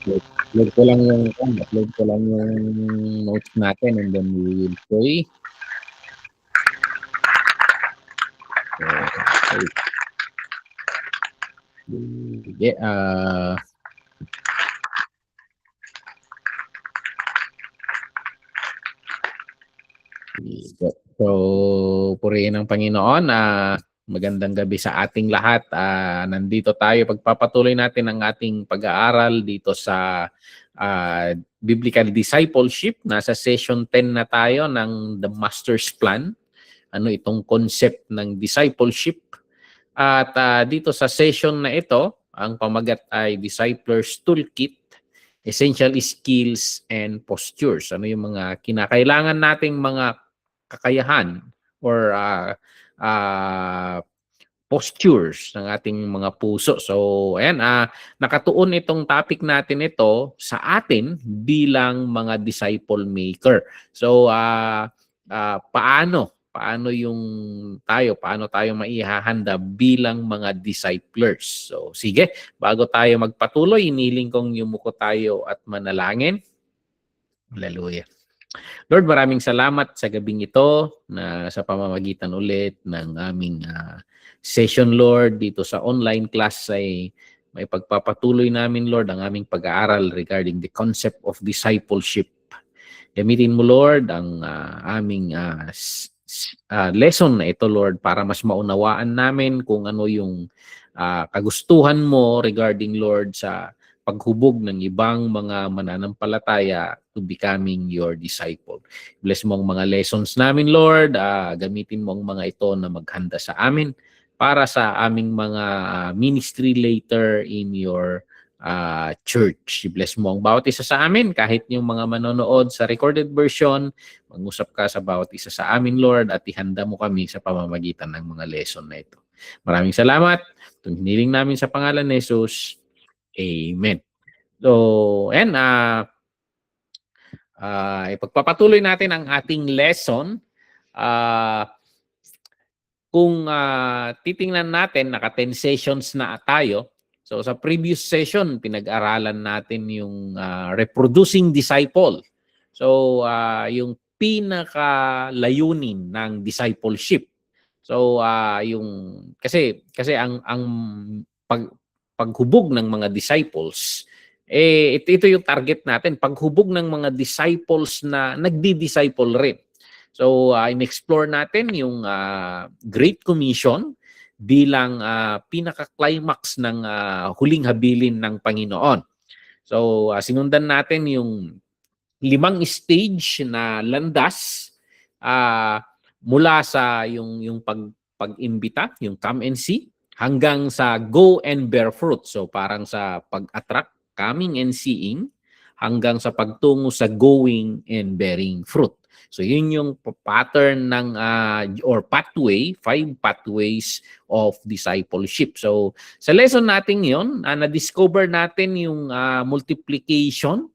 upload ko lang yung notes natin and then we will pray. Sige, so purihin ng Panginoon. Magandang gabi sa ating lahat. Nandito tayo, pagpapatuloy natin ang ating pag-aaral dito sa Biblical Discipleship. Nasa session 10 na tayo ng The Master's Plan. Ano itong concept ng discipleship. At dito sa session na ito, ang pamagat ay Discipler's Toolkit, Essential Skills and Postures. Ano yung mga kinakailangan nating mga kakayahan or postures ng ating mga puso. So, ayan, nakatuon itong topic natin ito sa atin bilang mga disciple maker. So, paano tayo maihahanda bilang mga disciplers. So, sige, bago tayo magpatuloy, iniling kong yumuko tayo at manalangin. Hallelujah. Lord, maraming salamat sa gabing ito na sa pamamagitan ulit ng aming session, Lord, dito sa online class ay may pagpapatuloy namin, Lord, ang aming pag-aaral regarding the concept of discipleship. Gamitin mo, Lord, ang aming lesson na ito, Lord, para mas maunawaan namin kung ano yung kagustuhan mo regarding, Lord, sa paghubog ng ibang mga mananampalataya to becoming your disciple. Bless mo ang mga lessons namin, Lord. Gamitin mo ang mga ito na maghanda sa amin para sa aming mga ministry later in your church. Bless mo ang bawat isa sa amin, kahit yung mga manonood sa recorded version, mag-usap ka sa bawat isa sa amin, Lord, at ihanda mo kami sa pamamagitan ng mga lesson na ito. Maraming salamat. Itong hiniling namin sa pangalan ni Jesus. Amen. So, and ipagpapatuloy natin ang ating lesson. Kung titingnan natin, naka 10 sessions na tayo. So, sa previous session, pinag-aralan natin yung reproducing disciple. So, yung pinakalayunin ng discipleship. So, kasi ang paghubog ng mga disciples, ito yung target natin, paghubog ng mga disciples na nagdi-disciple rin. So, in-explore natin yung Great Commission bilang pinaka-climax ng huling habilin ng Panginoon. So, sinundan natin yung 5 stage na landas mula sa yung pag-imbita, yung come and see, hanggang sa go and bear fruit. So parang sa pag-attract, coming and seeing, hanggang sa pagtungo sa going and bearing fruit. So yun yung pattern ng or pathway, 5 pathways of discipleship. So sa lesson natin yun, na-discover natin yung multiplication.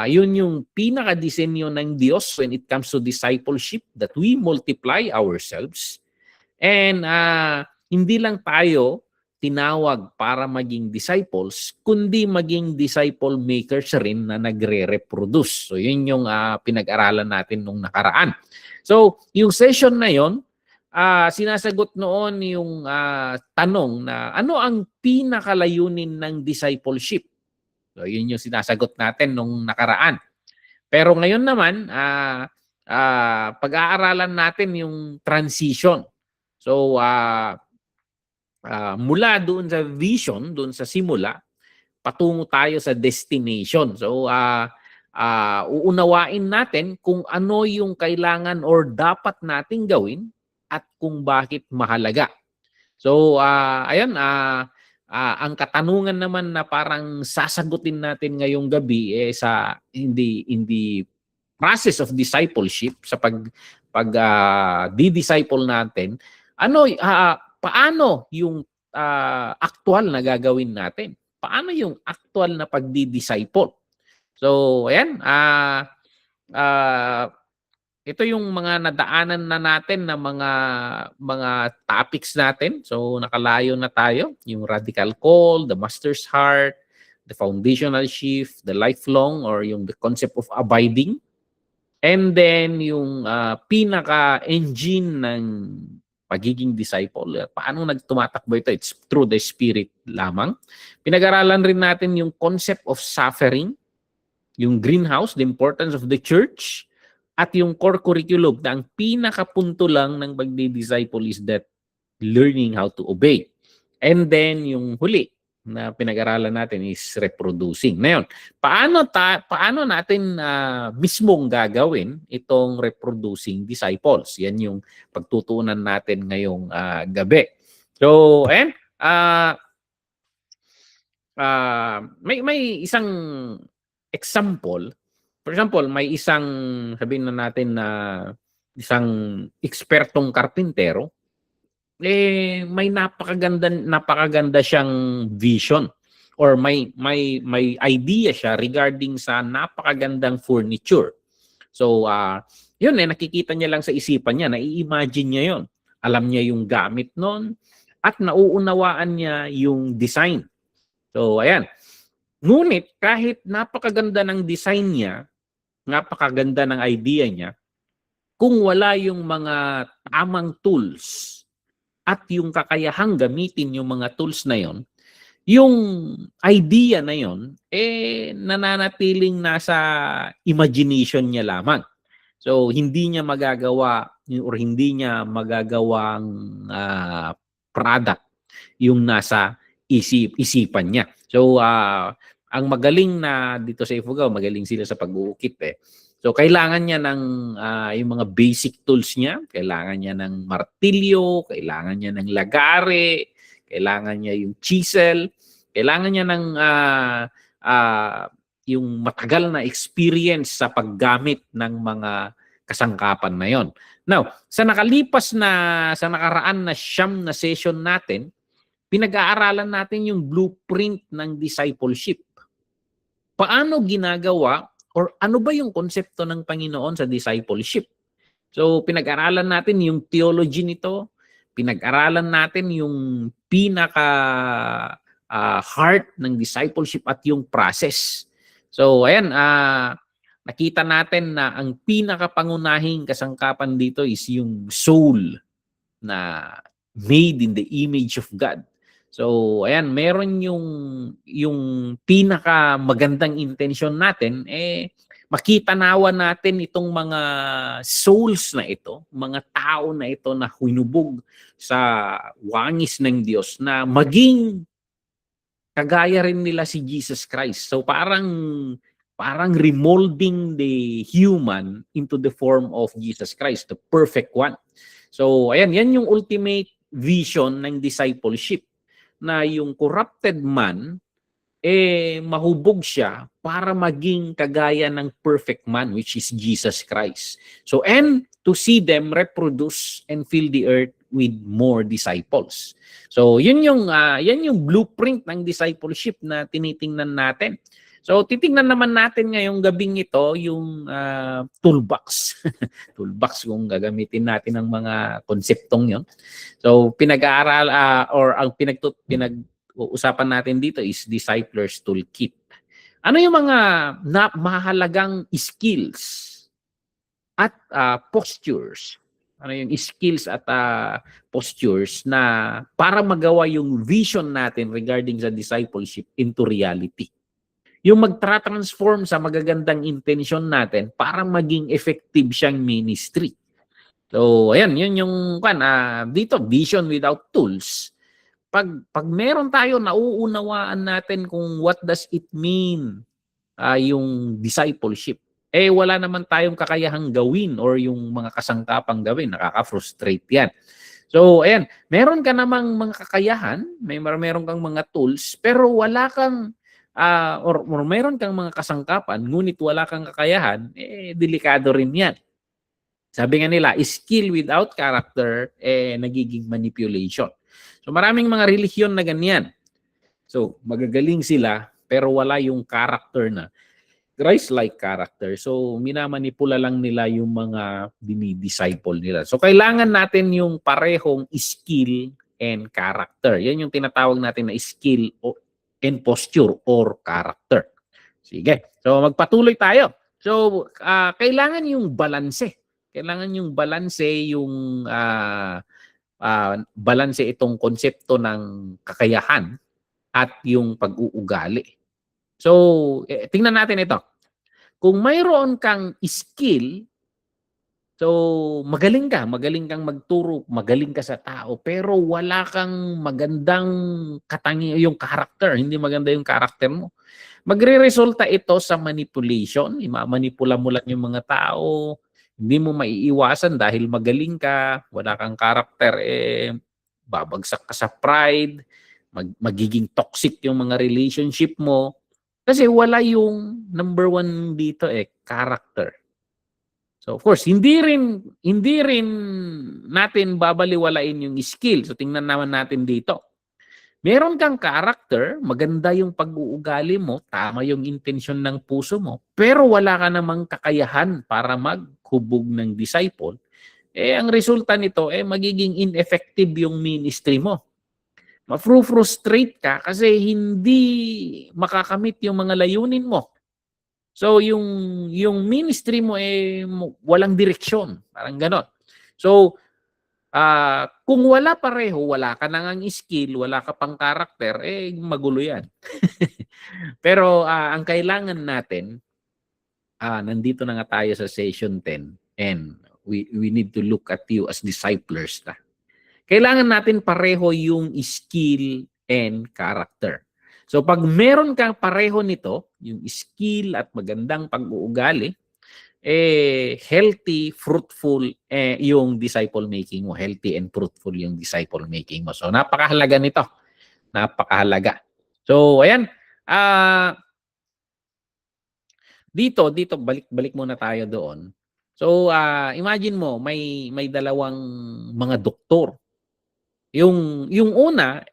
Yun yung pinaka-disenyo ng Diyos when it comes to discipleship, that we multiply ourselves. And hindi lang tayo tinawag para maging disciples, kundi maging disciple makers rin na nagre-reproduce. So yun yung pinag-aralan natin nung nakaraan. So yung session na yun, sinasagot noon yung tanong na ano ang pinakalayunin ng discipleship? So yun yung sinasagot natin nung nakaraan. Pero ngayon naman, pag-aaralan natin yung transition. So, mula doon sa vision, doon sa simula, patungo tayo sa destination. So, uunawain natin kung ano yung kailangan or dapat nating gawin at kung bakit mahalaga. So, ayan, ang katanungan naman na parang sasagutin natin ngayong gabi sa hindi process of discipleship, sa di-disciple natin, paano yung actual na gagawin natin? Paano yung actual na pagdi-disciple? So, ayan, ito yung mga nadaanan na natin na mga topics natin. So, nakalayo na tayo. Yung radical call, the master's heart, the foundational shift, the lifelong or yung the concept of abiding, and then yung pinaka-engine ng pagiging disciple. Paano nagtumatakbo ito? It's through the Spirit lamang. Pinag-aralan rin natin yung concept of suffering, yung greenhouse, the importance of the church, at yung core curriculum na ang pinakapunto lang ng pagdi-disciple is that learning how to obey. And then yung huli na pinag-aralan natin is reproducing. Ngayon, paano natin mismong gagawin itong reproducing disciples? Yan yung pagtutunan natin ngayong gabi. So, ayan, may isang example. For example, may isang, sabihin na natin na isang ekspertong karpintero, may napakaganda siyang vision or may idea siya regarding sa napakagandang furniture. So yun nakikita niya lang sa isipan niya, nai-imagine niya yun. Alam niya yung gamit nun at nauunawaan niya yung design. So ayan. Ngunit kahit napakaganda ng design niya, napakaganda ng idea niya, kung wala yung mga tamang tools at yung kakayahang gamitin yung mga tools na yon, yung idea na yon nananatiling nasa imagination niya lamang. So hindi niya magagawa or hindi niya magagawang product yung nasa isipan niya. So ang magaling na dito sa Ifugao, magaling sila sa pag-uukit So kailangan niya ng yung mga basic tools niya, kailangan niya ng martilyo, kailangan niya ng lagare, kailangan niya yung chisel, kailangan niya ng yung matagal na experience sa paggamit ng mga kasangkapan na yon. Now, sa nakaraan na siyam na session natin, pinag-aaralan natin yung blueprint ng discipleship. Paano ginagawa or ano ba yung konsepto ng Panginoon sa discipleship? So, pinag-aralan natin yung theology nito, pinag-aralan natin yung pinaka-heart ng discipleship at yung process. So, ayan, nakita natin na ang pinaka-pangunahing kasangkapan dito is yung soul na made in the image of God. So, ayan, meron yung pinaka magandang intention natin, makita nawa natin itong mga souls na ito, mga tao na ito na hinubog sa wangis ng Diyos na maging kagaya rin nila si Jesus Christ. So, parang remolding the human into the form of Jesus Christ, the perfect one. So, ayan, yan yung ultimate vision ng discipleship, na yung corrupted man, mahubog siya para maging kagaya ng perfect man, which is Jesus Christ. So, and to see them reproduce and fill the earth with more disciples. So, yan yung blueprint ng discipleship na tinitingnan natin. So, titingnan naman natin ngayong gabing ito yung toolbox. Toolbox kung gagamitin natin ng mga konseptong yon. So, pinag-aaral or ang pinag-uusapan natin dito is Discipler's Toolkit. Ano yung mga mahalagang skills at postures? Ano yung skills at postures na para magawa yung vision natin regarding sa discipleship into reality? Yung magtra-transform sa magagandang intention natin para maging effective siyang ministry. So, ayan, yun yung dito, vision without tools. Pag meron tayo, nauunawaan natin kung what does it mean yung discipleship. Wala naman tayong kakayahang gawin or yung mga kasangkapang gawin. Nakaka-frustrate yan. So, ayan, meron ka namang mga kakayahan, meron kang mga tools, pero wala kang or meron kang mga kasangkapan, ngunit wala kang kakayahan, delikado rin yan. Sabi nga nila, skill without character, nagiging manipulation. So maraming mga relihiyon na ganyan. So magagaling sila, pero wala yung character na Christ-like character. So minamanipula lang nila yung mga dinidisciple nila. So kailangan natin yung parehong skill and character. Yan yung tinatawag natin na skill and posture or character. Sige. So magpatuloy tayo. So kailangan yung balanse. Kailangan yung balanse, yung balanse itong konsepto ng kakayahan at yung pag-uugali. So tingnan natin ito. Kung mayroon kang skill, so magaling kang magturo, magaling ka sa tao, pero wala kang magandang yung character, hindi maganda yung character mo. Magre-resulta ito sa manipulation, imamanipula mo lang yung mga tao, hindi mo maiiwasan dahil magaling ka, wala kang character, babagsak ka sa pride, magiging toxic yung mga relationship mo, kasi wala yung number one dito character. So of course, hindi rin natin babaliwalain yung skill. So tingnan naman natin dito. Meron kang character, maganda yung pag-uugali mo, tama yung intensyon ng puso mo, pero wala ka namang kakayahan para maghubog ng disciple, ang resulta nito magiging ineffective yung ministry mo. Ma-frustrate ka kasi hindi makakamit yung mga layunin mo. So yung ministry mo walang direksyon, parang ganon. So kung wala pareho, wala ka nang skill, wala ka pang karakter, magulo yan. Pero ang kailangan natin, nandito na nga tayo sa session 10 and we need to look at you as disciplers. Kailangan natin pareho yung skill and character. So pag meron kang pareho nito, yung skill at magandang pag-uugali, healthy, fruitful yung disciple making mo. Healthy and fruitful yung disciple making mo. So napakahalaga nito. Napakahalaga. So ayan, dito balik muna tayo doon. So imagine mo may dalawang mga doktor. Yung una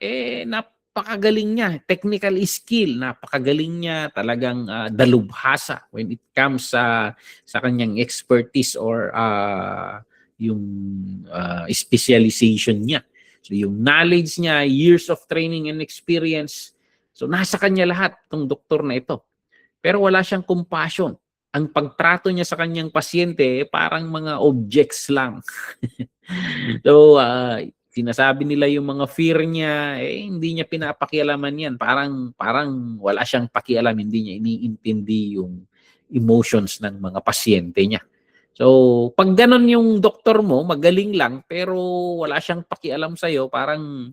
napakagaling niya, technical skill, napakagaling niya, talagang dalubhasa when it comes sa kanyang expertise or yung specialization niya. So yung knowledge niya, years of training and experience, so nasa kanya lahat tong doktor na ito. Pero wala siyang compassion. Ang pagtrato niya sa kanyang pasyente parang mga objects lang. So sinasabi nila yung mga fear niya, hindi niya pinapakialaman yan. Parang wala siyang pakialam, hindi niya iniintindi yung emotions ng mga pasyente niya. So, pag ganun yung doktor mo, magaling lang, pero wala siyang pakialam sa'yo, parang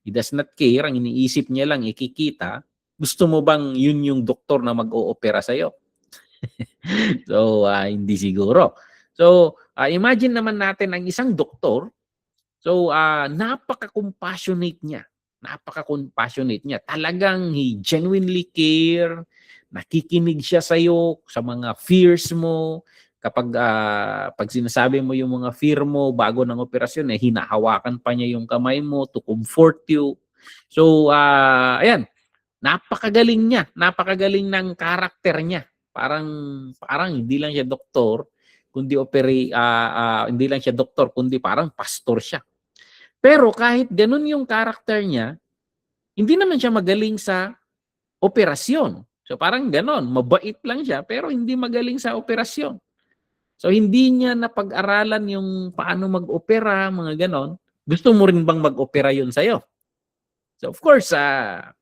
he does not care, ang iniisip niya lang, ikikita, gusto mo bang yun yung doktor na mag-o-opera sa'yo? So, hindi siguro. So, imagine naman natin ang isang doktor. So, napaka-compassionate niya. Napaka-compassionate niya. Talagang he genuinely care. Nakikinig siya sa iyo, sa mga fears mo. Kapag pag sinasabi mo yung mga fear mo bago ng operasyon, hinahawakan pa niya yung kamay mo to comfort you. So, ayan. Napakagaling niya. Napakagaling ng karakter niya. Parang hindi lang siya doktor, kundi hindi lang siya doktor, kundi parang pastor siya. Pero kahit ganun yung karakter niya, hindi naman siya magaling sa operasyon. So parang ganon, mabait lang siya pero hindi magaling sa operasyon. So hindi niya napag-aralan yung paano mag-opera, mga ganon. Gusto mo rin bang mag-opera yun sa'yo? So of course,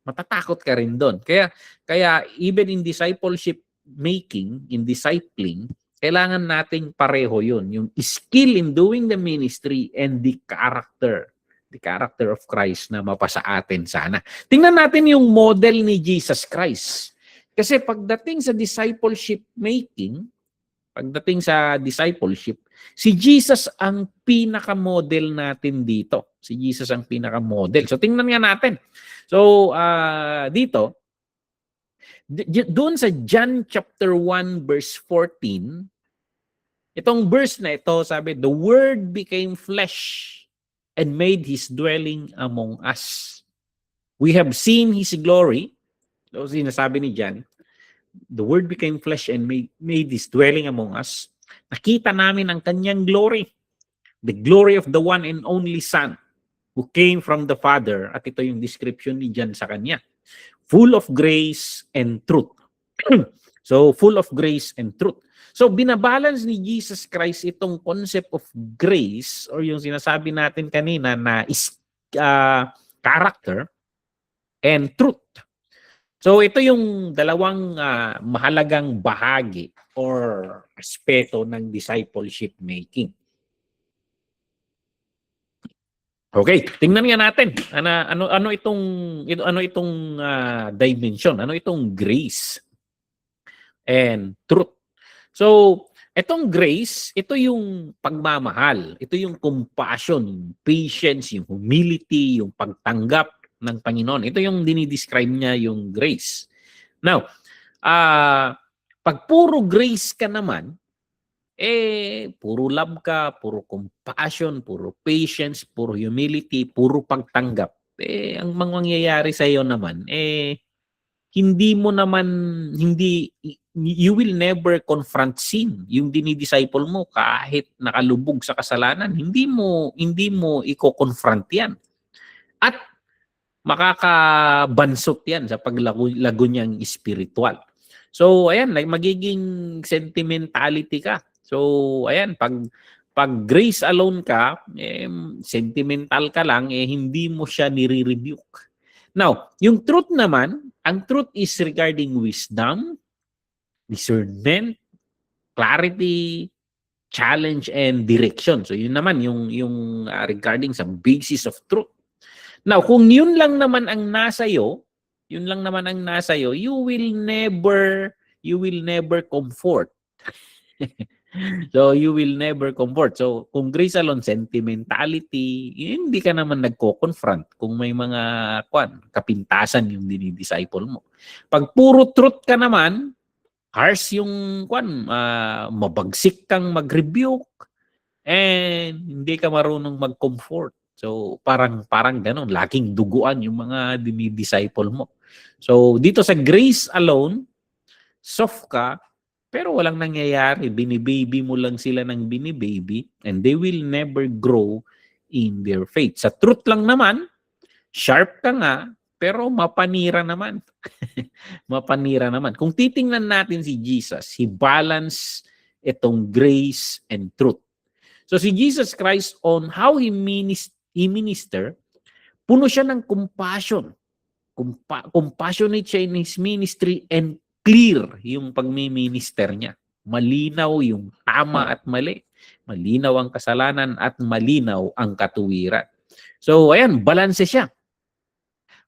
matatakot ka rin doon. Kaya even in discipleship making, in discipling, kailangan nating pareho yun. Yung skill in doing the ministry and the character of Christ na mapasa atin sana. Tingnan natin yung model ni Jesus Christ. Kasi pagdating sa discipleship making, si Jesus ang pinaka-model natin dito. Si Jesus ang pinaka-model. So tingnan nga natin. So dito, doon sa John chapter 1 verse 14, itong verse na ito, sabi, the Word became flesh and made His dwelling among us. We have seen His glory. So sinasabi ni John, the Word became flesh and made His dwelling among us. Nakita namin ang kanyang glory, the glory of the one and only Son who came from the Father. At ito yung description ni John sa kanya. full of grace and truth. So, full of grace and truth. So, binabalance ni Jesus Christ itong concept of grace or yung sinasabi natin kanina na is character and truth. So, ito yung dalawang mahalagang bahagi or aspeto ng discipleship making. Okay, tingnan nga natin. Ano itong dimension? Ano itong grace and truth? So, itong grace, ito yung pagmamahal, ito yung compassion, yung patience, yung humility, yung pagtanggap ng Panginoon. Ito yung dinidescribe niya yung grace. Now, pag puro grace ka naman, puro love ka, puro compassion, puro patience, puro humility, puro pagtanggap. Ang mangyayari sa iyo naman, you will never confront sin. Yung dinidisciple mo kahit nakalubog sa kasalanan, hindi mo i-confront yan. At makakabansot yan sa paglago niyang spiritual. So, ayan, magiging sentimentality ka. So, ayan, pag grace alone ka, sentimental ka lang, hindi mo siya nire-rebuke. Now, yung truth naman, ang truth is regarding wisdom, discernment, clarity, challenge, and direction. So, yun naman yung regarding sa basis of truth. Now, kung yun lang naman ang nasa iyo, you will never comfort. So, you will never comfort. So, kung grace alone, sentimentality, hindi ka naman nagko-confront kung may mga kapintasan yung dinidisciple mo. Pag puro truth ka naman, harsh yung mabagsik kang mag-rebuke, and hindi ka marunong mag-comfort. So, parang ganun, laging duguan yung mga dinidisciple mo. So, dito sa grace alone, soft ka, pero walang nangyayari. Binibaby mo lang sila ng binibaby and they will never grow in their faith. Sa truth lang naman, sharp ka nga, pero mapanira naman. Mapanira naman. Kung titingnan natin si Jesus, he balanced itong grace and truth. So si Jesus Christ, on how he minister, puno siya ng compassion. Compassionate siya in his ministry and clear yung pagmi-minister niya. Malinaw yung tama at mali. Malinaw ang kasalanan at malinaw ang katuwiran. So ayan, balanse siya.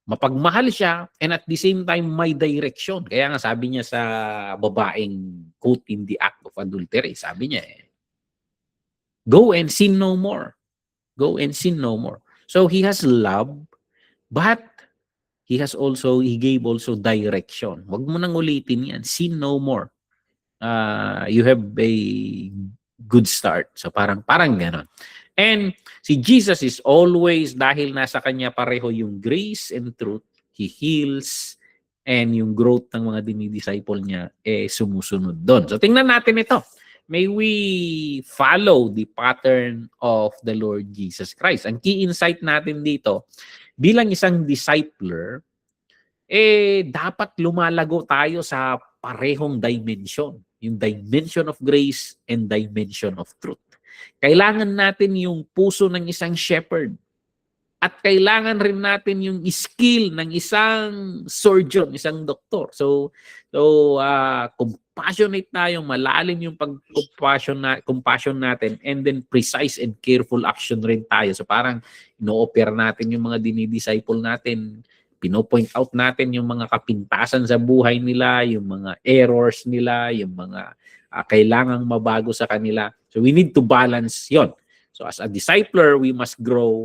Mapagmahal siya and at the same time may direction. Kaya nga sabi niya sa babaeng caught in the act of adultery, sabi niya go and sin no more. Go and sin no more. So he has love, but he gave also direction. Wag mo nang ulitin yan. Sin no more. You have a good start. So parang ganon. And si Jesus is always, dahil nasa kanya pareho yung grace and truth, he heals, and yung growth ng mga dinidisciple niya sumusunod doon. So tingnan natin ito. May we follow the pattern of the Lord Jesus Christ. Ang key insight natin dito, bilang isang discipler, dapat lumalago tayo sa parehong dimension. Yung dimension of grace and dimension of truth. Kailangan natin yung puso ng isang shepherd. At kailangan rin natin yung skill ng isang surgeon, isang doktor. So compassionate tayo, malalim yung compassion natin, and then precise and careful action rin tayo. So parang ino-opera natin yung mga dinidisciple natin, pino-point out natin yung mga kapintasan sa buhay nila, yung mga errors nila, yung mga kailangang mabago sa kanila. So we need to balance yon. So as a discipler, we must grow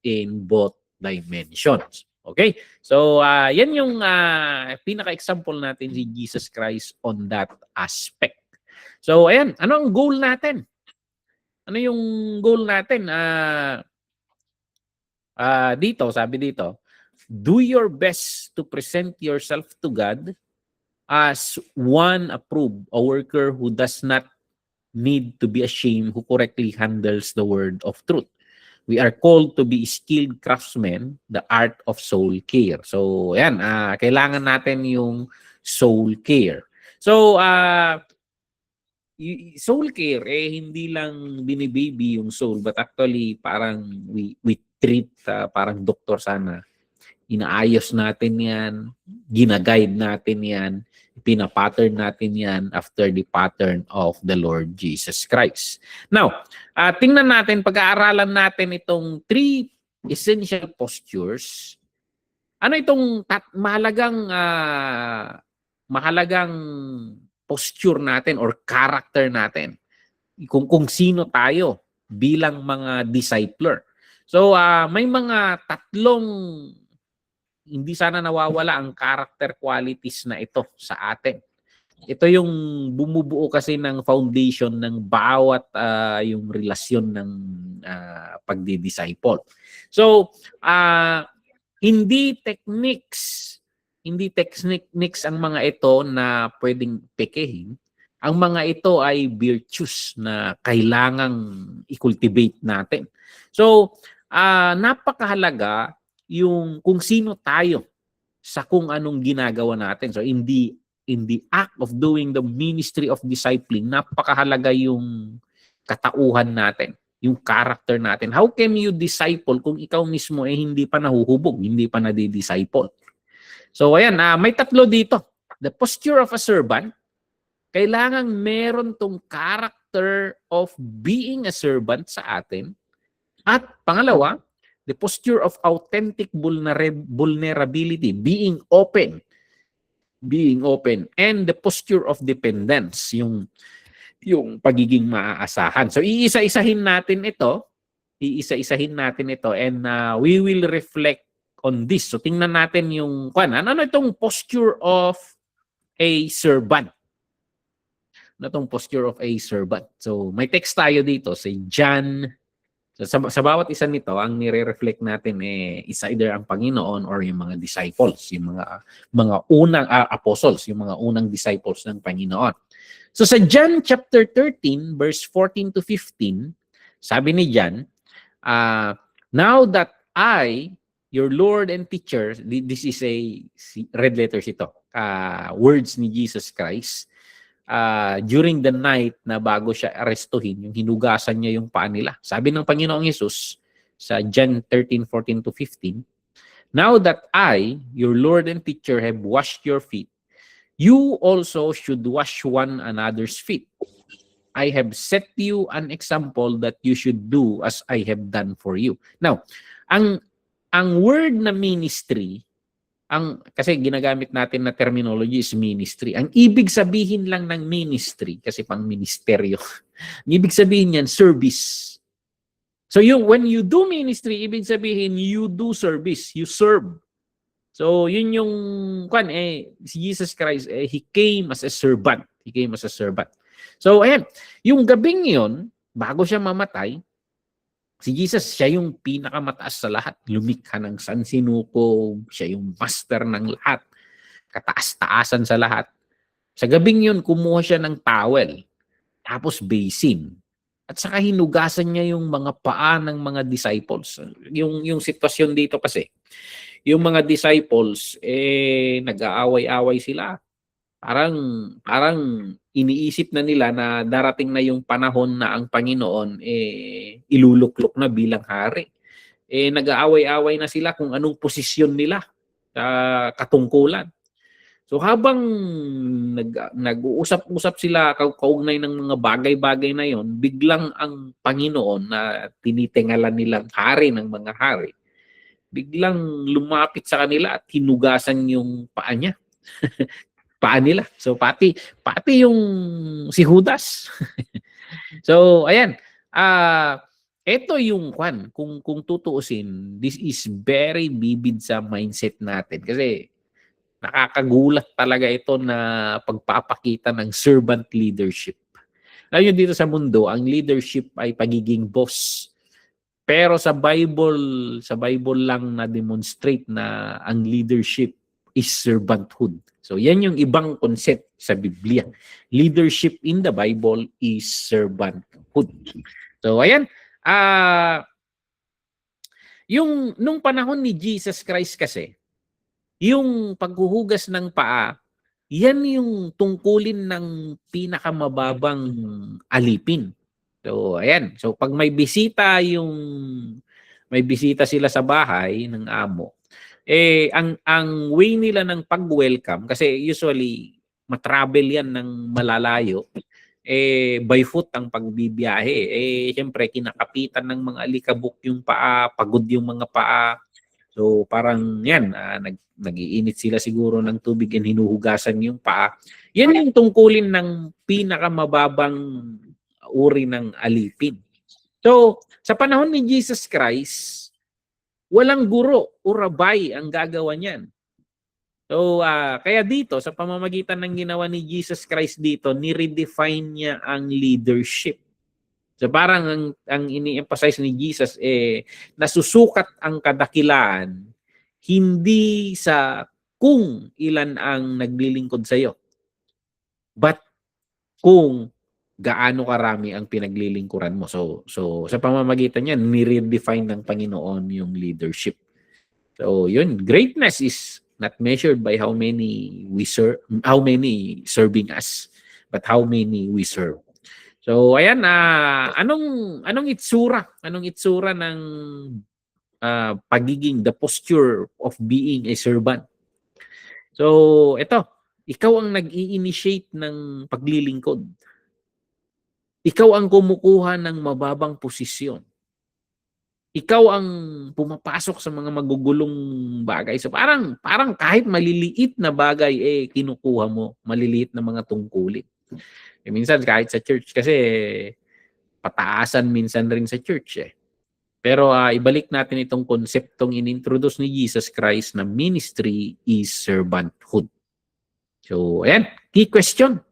in both dimensions. Okay? So, yan yung pinaka-example natin si Jesus Christ on that aspect. So, ayan. Ano ang goal natin? Ano yung goal natin? Dito, sabi dito, do your best to present yourself to God as one approved, a worker who does not need to be ashamed, who correctly handles the word of truth. We are called to be skilled craftsmen, the art of soul care. So, ayan, kailangan natin yung soul care. So, soul care, hindi lang binibaby yung soul, but actually parang we treat parang doktor sana. Inaayos natin yan, ginaguide natin yan, pinapattern natin yan after the pattern of the Lord Jesus Christ. Now, tingnan natin, pag-aaralan natin itong 3 essential postures. Ano itong mahalagang posture natin or character natin? Kung sino tayo bilang mga discipler. So, may mga 3 hindi sana nawawala ang character qualities na ito sa atin. Ito yung bumubuo kasi ng foundation ng bawat yung relasyon ng pagdi-disciple. So, hindi techniques ang mga ito na pwedeng pekehin. Ang mga ito ay virtues na kailangang i-cultivate natin. So, napakahalaga yung kung sino tayo sa kung anong ginagawa natin. So in the act of doing the ministry of discipling, napakahalaga yung katauhan natin, yung character natin. How can you disciple kung ikaw mismo hindi pa nahuhubog, hindi pa nadi-disciple? So ayan, may 3 dito. The posture of a servant, kailangan meron tong character of being a servant sa atin. At pangalawa, the posture of authentic vulnerability, being open, and the posture of dependence, yung pagiging maaasahan. So iisa-isahin natin ito, and we will reflect on this. So tingnan natin yung ano itong posture of a servant. Ano itong posture of a servant? So may text tayo dito, say John. So, sa bawat isa nito, ang nire-reflect natin is either ang Panginoon or yung mga disciples, yung mga unang apostles, yung mga unang disciples ng Panginoon. So sa John chapter 13, verse 14 to 15, sabi ni John, now that I, your Lord and teacher, this is a red letters ito, words ni Jesus Christ, during the night na bago siya arestuhin, yung hinugasan niya yung paa nila. Sabi ng Panginoong Yesus sa John 13:14 to 15, now that I, your Lord and teacher, have washed your feet, you also should wash one another's feet. I have set you an example that you should do as I have done for you. Now, ang word na ministry, kasi ginagamit natin na terminology is ministry. Ang ibig sabihin lang ng ministry, kasi pang ministeryo, ang ibig sabihin niyan, service. So when you do ministry, ibig sabihin, you do service, you serve. So yun yung, si Jesus Christ, He came as a servant. He came as a servant. So ayan, yung gabing yun, bago siya mamatay, si Jesus, siya yung pinakamataas sa lahat. Lumikha ng sansinukob, siya yung master ng lahat. Kataas-taasan sa lahat. Sa gabing yun, kumuha siya ng towel, tapos basin. At saka hinugasan niya yung mga paa ng mga disciples. Yung sitwasyon dito kasi, yung mga disciples, nag-aaway-away sila. Parang iniisip na nila na darating na yung panahon na ang Panginoon iluluklok na bilang hari. Nag-aaway-away na sila kung anong posisyon nila sa katungkulan. So habang nag-uusap-usap sila kaugnay ng mga bagay-bagay na yon, biglang ang Panginoon na tinitingalan nilang hari ng mga hari, biglang lumapit sa kanila at hinugasan yung paa niya. Paa nila. So pati yung si Judas. So ayan, ito yung kung tutuusin, this is very vivid sa mindset natin kasi nakakagulat talaga ito na pagpapakita ng servant leadership. Alam niyo, dito sa mundo, ang leadership ay pagiging boss. Pero sa Bible lang na demonstrate na ang leadership is servanthood. So yan yung ibang concept sa Biblia. Leadership in the Bible is servanthood. So ayan, Yung nung panahon ni Jesus Christ kasi, yung paghuhugas ng paa, yan yung tungkulin ng pinakamababang alipin. So, ayan. So, pag may bisita sila sa bahay ng amo, ang way nila ng pag-welcome, kasi usually matravel yan ng malalayo, by foot ang pagbibiyahe. Siyempre, kinakapitan ng mga alikabok yung paa, pagod yung mga paa. So, parang yan, nag-iinit sila siguro ng tubig and hinuhugasan yung paa. Yan yung tungkulin ng pinakamababang uri ng alipin. So, sa panahon ni Jesus Christ, walang guro o rabay ang gagawa niyan. So, kaya dito, sa pamamagitan ng ginawa ni Jesus Christ dito, ni-redefine niya ang leadership. So parang ang ini-emphasize ni Jesus, nasusukat ang kadakilaan hindi sa kung ilan ang naglilingkod sa iyo, but kung gaano karami ang pinaglilingkuran mo. So sa pamamagitan niyan, ni-redefine ng Panginoon yung leadership. So yun, greatness is not measured by how many how many serving us, but how many we serve. So ayan, anong itsura? Anong itsura ng pagiging, the posture of being a servant? So ito, ikaw ang nag-i-initiate ng paglilingkod. Ikaw ang kumukuha ng mababang posisyon. Ikaw ang pumapasok sa mga magugulong bagay. So parang kahit maliliit na bagay kinukuha mo, maliliit na mga tungkulin. Minsan kahit sa church kasi pataasan minsan rin sa church . Pero ibalik natin itong konseptong inintroduce ni Jesus Christ na ministry is servanthood. So ayan, key question.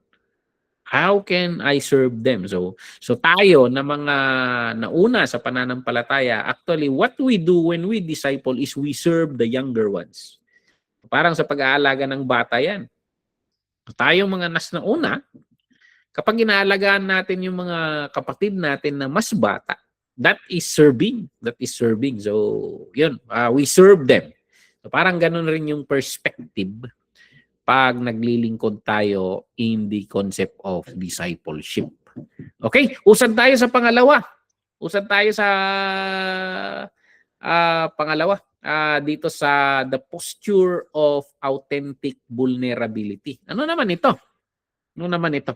How can I serve them? So tayo na mga nauna sa pananampalataya, actually what we do when we disciple is we serve the younger ones. Parang sa pag-aalaga ng bata yan. Tayong mga nauna, kapag inaalagaan natin yung mga kapatid natin na mas bata, that is serving. That is serving. So, yun. We serve them. So, parang ganun rin yung perspective pag naglilingkod tayo in the concept of discipleship. Okay, usad tayo sa pangalawa. Usad tayo sa pangalawa. Dito sa the posture of authentic vulnerability. Ano naman ito? Ano naman ito?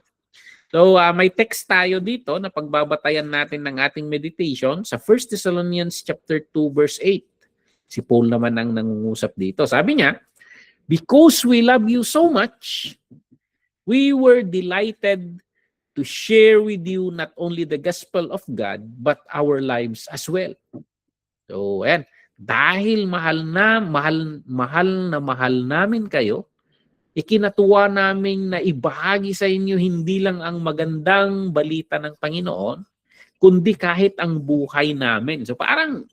So, may text tayo dito na pagbabatayan natin ng ating meditation sa 1 Thessalonians chapter 2 verse 8. Si Paul naman ang nangungusap dito. Sabi niya, because we love you so much, we were delighted to share with you not only the gospel of God, but our lives as well. So, ayan. Dahil mahal namin kayo, ikinatuwa naming na ibahagi sa inyo hindi lang ang magandang balita ng Panginoon, kundi kahit ang buhay namin. So parang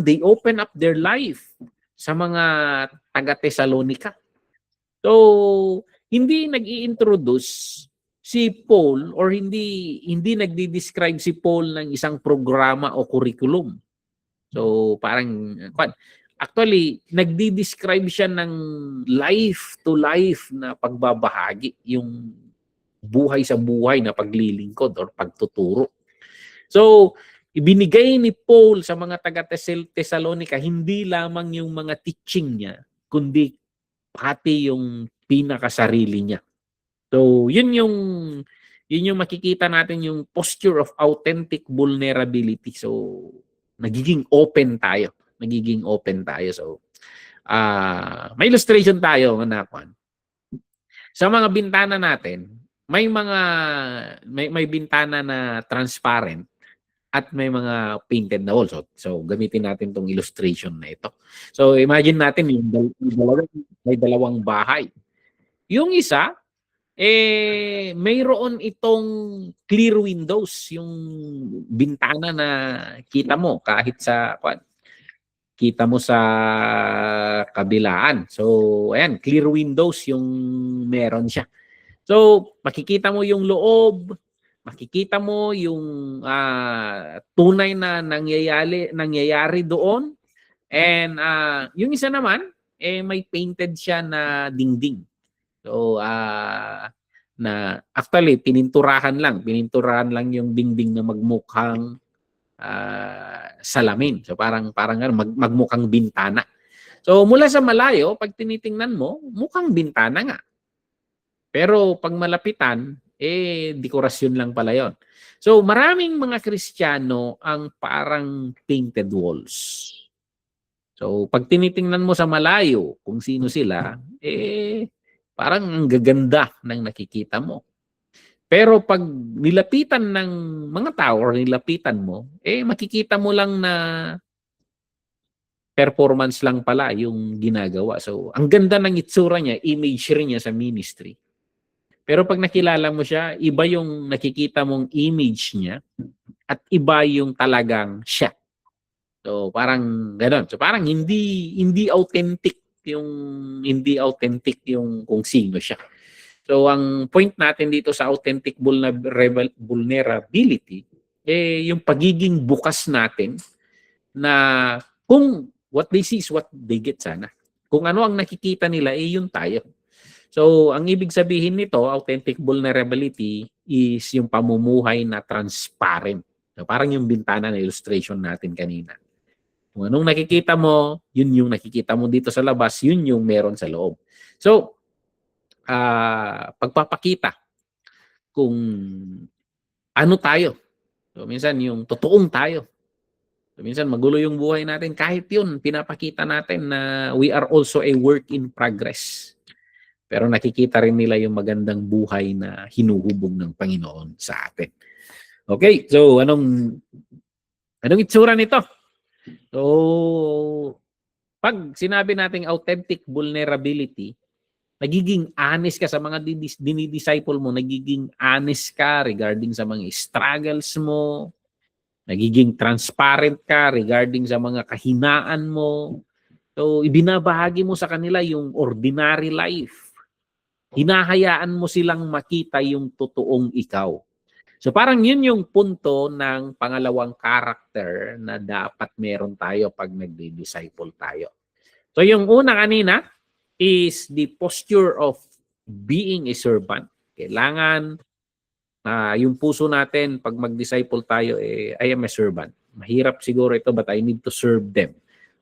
they open up their life sa mga taga-Tesalonica. So hindi nag-i-introduce si Paul or hindi nagdi-describe si Paul ng isang programa o curriculum. So parang actually, nagdi-describe siya ng life-to-life na pagbabahagi, yung buhay sa buhay na paglilingkod or pagtuturo. So, ibinigay ni Paul sa mga taga-Tesalonica hindi lamang yung mga teaching niya, kundi pati yung pinakasarili niya. So, yun yung makikita natin, yung posture of authentic vulnerability. So, nagiging open tayo. So, may illustration tayo na sa mga bintana natin, may bintana na transparent at may mga painted na wall. So gamitin natin tong illustration na ito. So imagine natin may dalawang bahay. Yung isa mayroon itong clear windows, yung bintana na kita mo kahit kita mo sa kabilaan. So, ayan, clear windows yung meron siya. So, makikita mo yung loob, makikita mo yung tunay na nangyayari doon, And yung isa naman, may painted siya na dingding. So, na actually, pininturahan lang yung dingding na magmukhang salamin. So, parang magmukhang bintana. So, mula sa malayo, pag tinitingnan mo, mukhang bintana nga. Pero pag malapitan, dekorasyon lang pala yon. So, maraming mga Kristiyano ang parang painted walls. So, pag tinitingnan mo sa malayo kung sino sila, parang ang gaganda ng nakikita mo. Pero pag nilapitan ng mga tao or nilapitan mo, makikita mo lang na performance lang pala yung ginagawa. So, ang ganda ng itsura niya, imagery niya sa ministry. Pero pag nakilala mo siya, iba yung nakikita mong image niya at iba yung talagang siya. So, parang gano'n. So, parang hindi authentic yung kung sino siya. So, ang point natin dito sa authentic vulnerability, yung pagiging bukas natin na kung what they see is what they get sana. Kung ano ang nakikita nila, yun tayo. So, ang ibig sabihin nito, authentic vulnerability, is yung pamumuhay na transparent. So, parang yung bintana na illustration natin kanina. Kung anong nakikita mo, yun yung nakikita mo dito sa labas, yun yung meron sa loob. So, pagpapakita kung ano tayo. So, minsan yung totoong tayo. So, minsan magulo yung buhay natin. Kahit yun, pinapakita natin na we are also a work in progress. Pero nakikita rin nila yung magandang buhay na hinuhubog ng Panginoon sa atin. Okay, so anong itsura nito? So, pag sinabi nating authentic vulnerability, nagiging honest ka sa mga dinidisciple mo, nagiging honest ka regarding sa mga struggles mo, nagiging transparent ka regarding sa mga kahinaan mo. So, ibinabahagi mo sa kanila yung ordinary life. Hinahayaan mo silang makita yung totoong ikaw. So parang yun yung punto ng pangalawang character na dapat meron tayo pag nagdi-disciple tayo. So yung una kanina is the posture of being a servant. Kailangan yung puso natin pag mag-disciple tayo, I am a servant. Mahirap siguro ito but I need to serve them.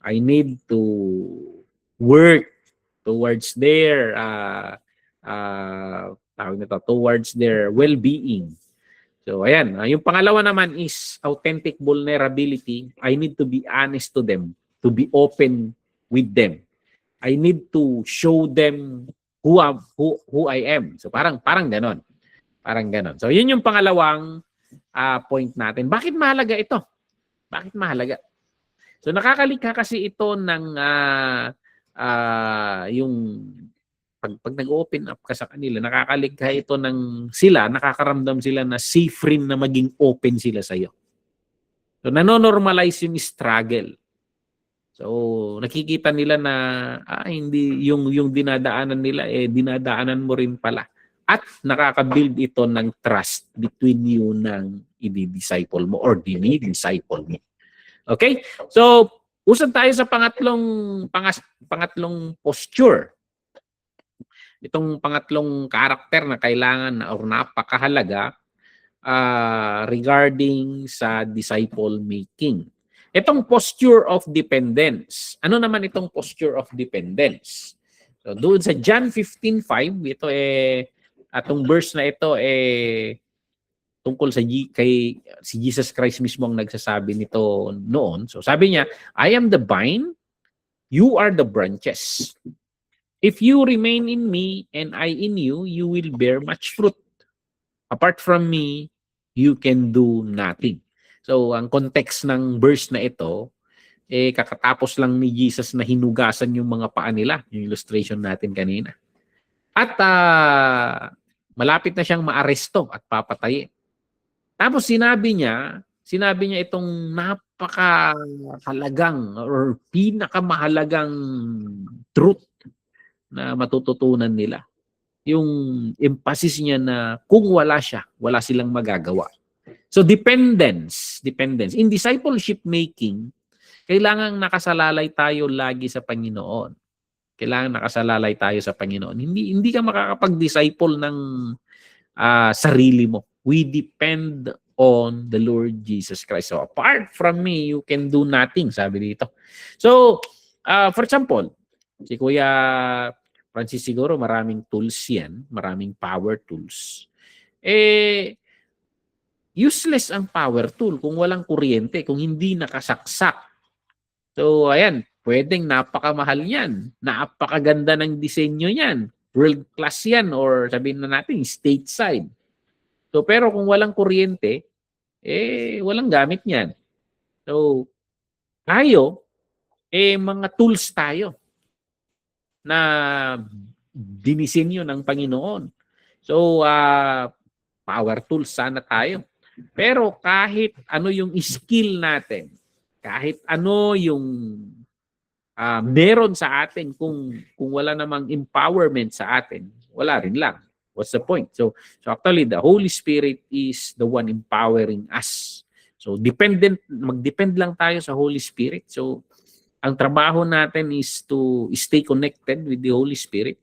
I need to work towards their towards their well-being. So, ayan. Yung pangalawa naman is authentic vulnerability. I need to be honest to them, to be open with them. I need to show them who I am. So, parang ganon. Parang ganon. So, yun yung pangalawang point natin. Bakit mahalaga ito? Bakit mahalaga? So, nakakalikha kasi ito ng yung pag nag-open up ka sa kanila, nakakaligha ito ng nakakaramdam sila na safe rin na maging open sila sa iyo. So, nanonormalize yung struggle. So, nakikita nila na hindi yung dinadaanan nila, dinadaanan mo rin pala. At nakaka-build ito ng trust between you ng i-disciple mo or dinidisciple mo. Okay? So, usad tayo sa pangatlong posture. Itong pangatlong karakter na kailangan or napakahalaga regarding sa disciple making. Itong posture of dependence. Ano naman itong posture of dependence? So doon sa John 15:5, ito atong verse na ito tungkol si Jesus Christ mismo ang nagsasabi nito noon. So sabi niya, I am the vine, you are the branches. If you remain in me and I in you, you will bear much fruit. Apart from me, you can do nothing. So, ang context ng verse na ito, kakatapos lang ni Jesus na hinugasan yung mga paa nila, yung illustration natin kanina. At malapit na siyang maaresto at papatayin. Tapos sinabi niya itong napakahalagang or pinakamahalagang truth na matututunan nila. Yung emphasis niya na kung wala siya, wala silang magagawa. So dependence. In discipleship making, kailangang nakasalalay tayo lagi sa Panginoon. Kailangan nakasalalay tayo sa Panginoon. Hindi ka makakapag-disciple ng sarili mo. We depend on the Lord Jesus Christ. So apart from me, you can do nothing, sabi dito. So, for example, si Kuya Francis siguro maraming tools yan, maraming power tools. Useless ang power tool kung walang kuryente, kung hindi nakasaksak. So, ayan, pwedeng napakamahal yan. Napakaganda ng disenyo yan. World class yan or sabihin na natin, stateside. So, pero kung walang kuryente, walang gamit yan. So, tayo, mga tools tayo na dinisenyo ng Panginoon. So, power tools sana tayo. Pero kahit ano yung skill natin, kahit ano yung meron sa atin, kung wala namang empowerment sa atin, wala rin lang. What's the point? So actually, the Holy Spirit is the one empowering us. So mag-depend lang tayo sa Holy Spirit. So ang trabaho natin is to stay connected with the Holy Spirit.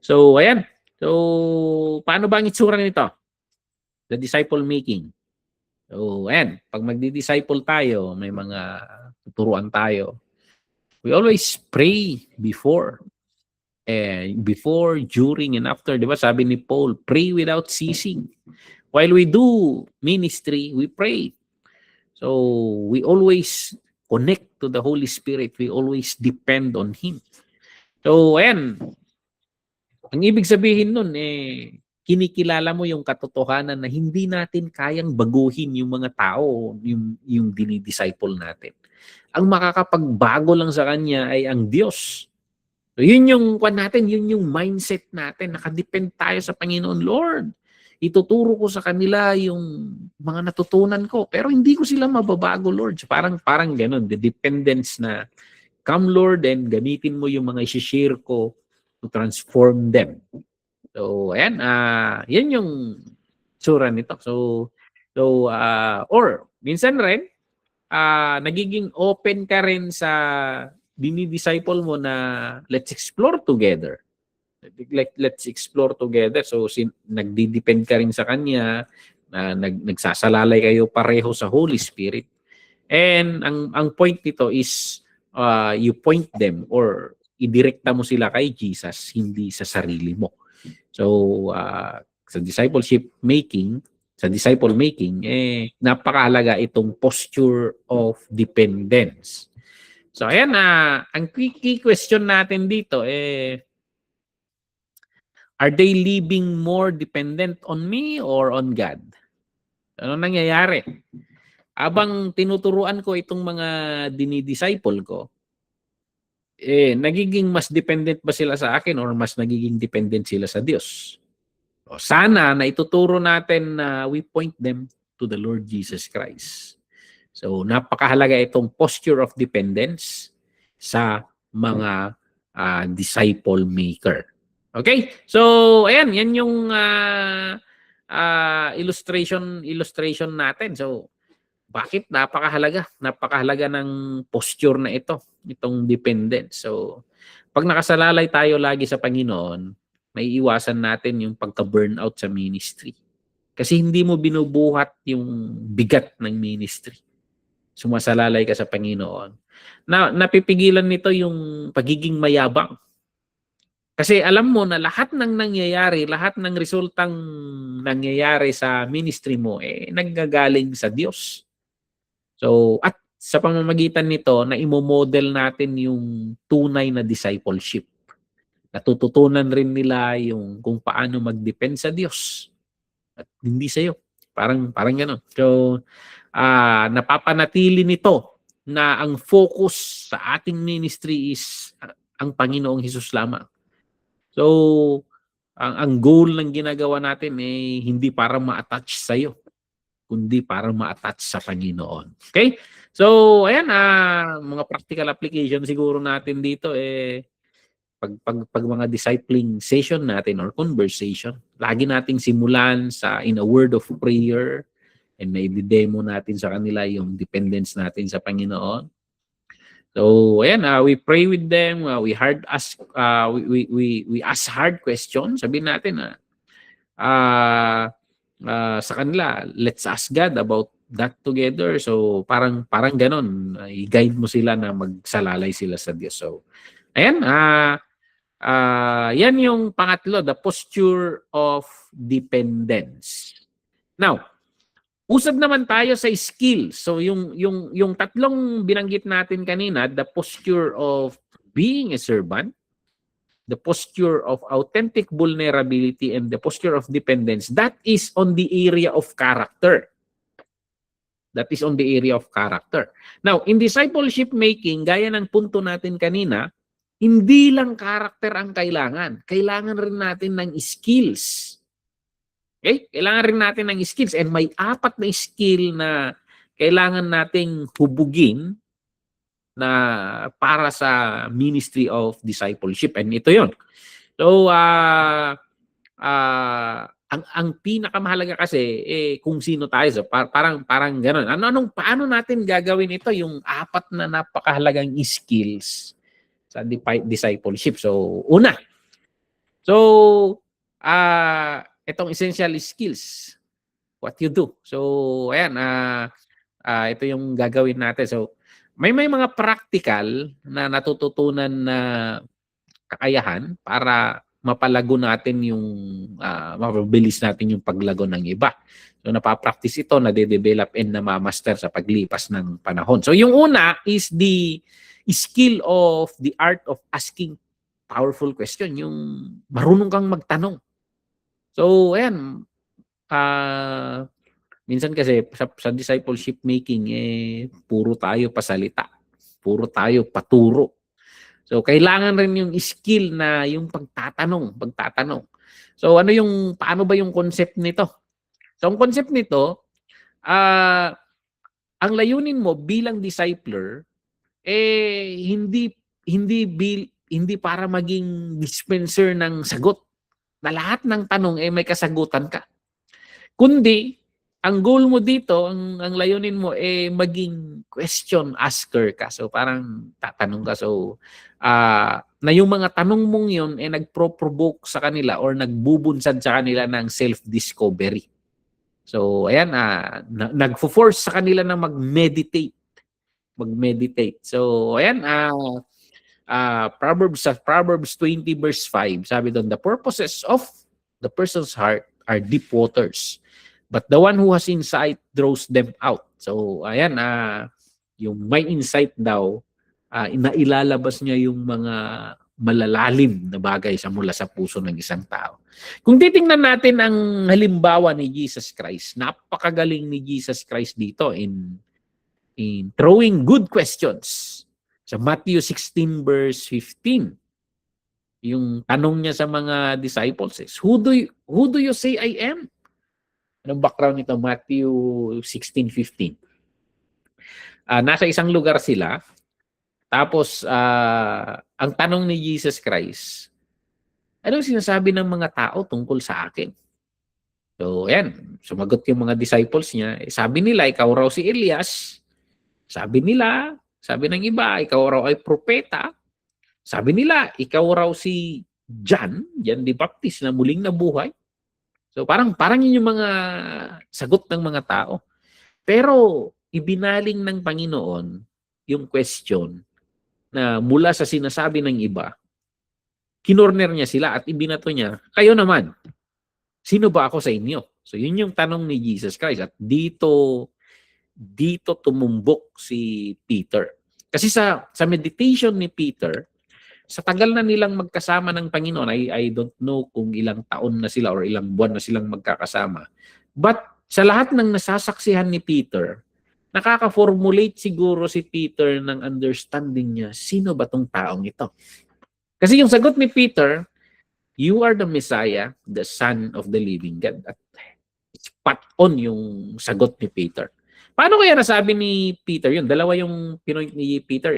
So ayan. So paano ba ang itsura nito? The disciple making. So ayan, pag magdi-disciple tayo, may mga tuturuan tayo. We always pray before, during, and after. Diba? Sabi ni Paul, pray without ceasing. While we do ministry, we pray. So, we always connect to the Holy Spirit. We always depend on Him. So, ayan. Ang ibig sabihin nun, kinikilala mo yung katotohanan na hindi natin kayang baguhin yung mga tao, yung dinidisciple natin. Ang makakapagbago lang sa kanya ay ang Diyos. So, yun yung mindset natin. Nakadepend tayo sa Panginoon. Lord, ituturo ko sa kanila yung mga natutunan ko. Pero hindi ko sila mababago, Lord. So, parang ganun. The dependence na, come Lord, and gamitin mo yung mga isi-share ko to transform them. So, ayan. Yan yung sura nito. Or, minsan rin, nagiging open ka rin sa dinidisciple mo na let's explore together. Let's explore together. So, nagdi-depend ka rin sa kanya, nagsasalalay kayo pareho sa Holy Spirit. And ang point nito is you point them or idirekta mo sila kay Jesus, hindi sa sarili mo. So, sa disciple making, napakahalaga itong posture of dependence. So, ayan, ang key question natin dito, are they living more dependent on me or on God? Ano nangyayari? Habang tinuturuan ko itong mga dinidisciple ko, nagiging mas dependent ba sila sa akin or mas nagiging dependent sila sa Diyos? O, sana na ituturo natin na we point them to the Lord Jesus Christ. So, napakahalaga itong posture of dependence sa mga disciple maker. Okay? So, ayan, yan yung illustration natin. So, bakit napakahalaga? Napakahalaga ng posture na itong dependence. So, pag nakasalalay tayo lagi sa Panginoon, may iwasan natin yung pagka-burnout sa ministry. Kasi hindi mo binubuhat yung bigat ng ministry. Sumasalalay ka sa Panginoon. Napipigilan nito yung pagiging mayabang. Kasi alam mo na lahat ng nangyayari, lahat ng resultang nangyayari sa ministry mo, naggagaling sa Diyos. So, at sa pamamagitan nito, na imo-model natin yung tunay na discipleship. Natututunan rin nila yung kung paano mag-depend sa Diyos at hindi sa iyo. Parang gano'n. So, napapanatili nito na ang focus sa ating ministry is ang Panginoong Hesus lamang. So, ang goal ng ginagawa natin hindi para ma-attach sa iyo, kundi para ma-attach sa Panginoon. Okay? So, ayan, mga practical application siguro natin dito, pag mga discipling session natin or conversation, lagi nating simulan in a word of prayer and may demo natin sa kanila yung dependence natin sa Panginoon. So ayan, we pray with them, we hard ask we ask hard questions. Sabihin natin sa kanila, let's ask God about that together. So parang ganon, i-guide mo sila na magsalalay sila sa Diyos. So ayan, yan yung pangatlo, the posture of dependence. Now, usad naman tayo sa skills. So yung tatlong binanggit natin kanina, the posture of being a servant, the posture of authentic vulnerability, and the posture of dependence, that is on the area of character. That is on the area of character. Now, in discipleship making, gaya ng punto natin kanina, hindi lang character ang kailangan. Kailangan rin natin ng skills. Okay? Kailangan rin natin ng skills. And may 4 na skill na kailangan nating hubugin na para sa ministry of discipleship. And ito yon. So, ang pinakamahalaga kasi kung sino tayo. So, parang gano'n. Paano natin gagawin ito? Yung 4 na napakahalagang skills sa discipleship. So, una. So, itong essential skills. What you do. So, ayan. Ito yung gagawin natin. So, may mga practical na natututunan na kakayahan para mapalago natin yung mapabilis natin yung paglago ng iba. So napapractice ito, nade-develop and namamaster sa paglipas ng panahon. So yung una is the skill of the art of asking powerful question, yung marunong kang magtanong. So ayan, minsan kasi sa discipleship making puro tayo pasalita, puro tayo paturo. So, kailangan rin yung skill na yung pagtatanong. So, paano ba yung concept nito? So, ang concept nito, ang layunin mo bilang discipler, hindi para maging dispenser ng sagot. Na lahat ng tanong, may kasagutan ka. Kundi, ang goal mo dito, ang layunin mo, maging question asker ka. So, parang tatanong ka. So, na yung mga tanong mong yun nagpro-provoke sa kanila or nagbubunsad sa kanila ng self-discovery. So, ayan, nagfo-force sa kanila na mag-meditate. So, ayan, Proverbs 20 verse 5, sabi doon, the purposes of the person's heart are deep waters, but the one who has insight draws them out. So, ayan, yung may insight daw, inailalabas niya yung mga malalalim na bagay mula sa puso ng isang tao. Kung titingnan natin ang halimbawa ni Jesus Christ, napakagaling ni Jesus Christ dito in throwing good questions. Sa Matthew 16 verse 15, yung tanong niya sa mga disciples is, who do you say I am? Anong background nito? Matthew 16:15. Nasa isang lugar sila. Tapos, ang tanong ni Jesus Christ, anong sinasabi ng mga tao tungkol sa akin? So, ayan. Sumagot yung mga disciples niya. Sabi nila, ikaw raw si Elias. Sabi ng iba, ikaw raw ay propeta. Sabi nila, ikaw raw si John the Baptist na muling nabuhay. So, parang yun yung mga sagot ng mga tao. Pero, ibinaling ng Panginoon yung question na mula sa sinasabi ng iba, kinorner niya sila at ibinato niya, kayo naman, sino ba ako sa inyo? So yun yung tanong ni Jesus Christ at dito tumumbok si Peter. Kasi sa meditation ni Peter, sa tagal na nilang magkasama ng Panginoon, I don't know kung ilang taon na sila or ilang buwan na silang magkakasama. But sa lahat ng nasasaksihan ni Peter, nakaka-formulate siguro si Peter ng understanding niya, sino ba tong taong ito? Kasi yung sagot ni Peter, you are the Messiah, the Son of the living God. At spot on yung sagot ni Peter. Paano kaya nasabi ni Peter yun? Dalawa yung pinoint ni Peter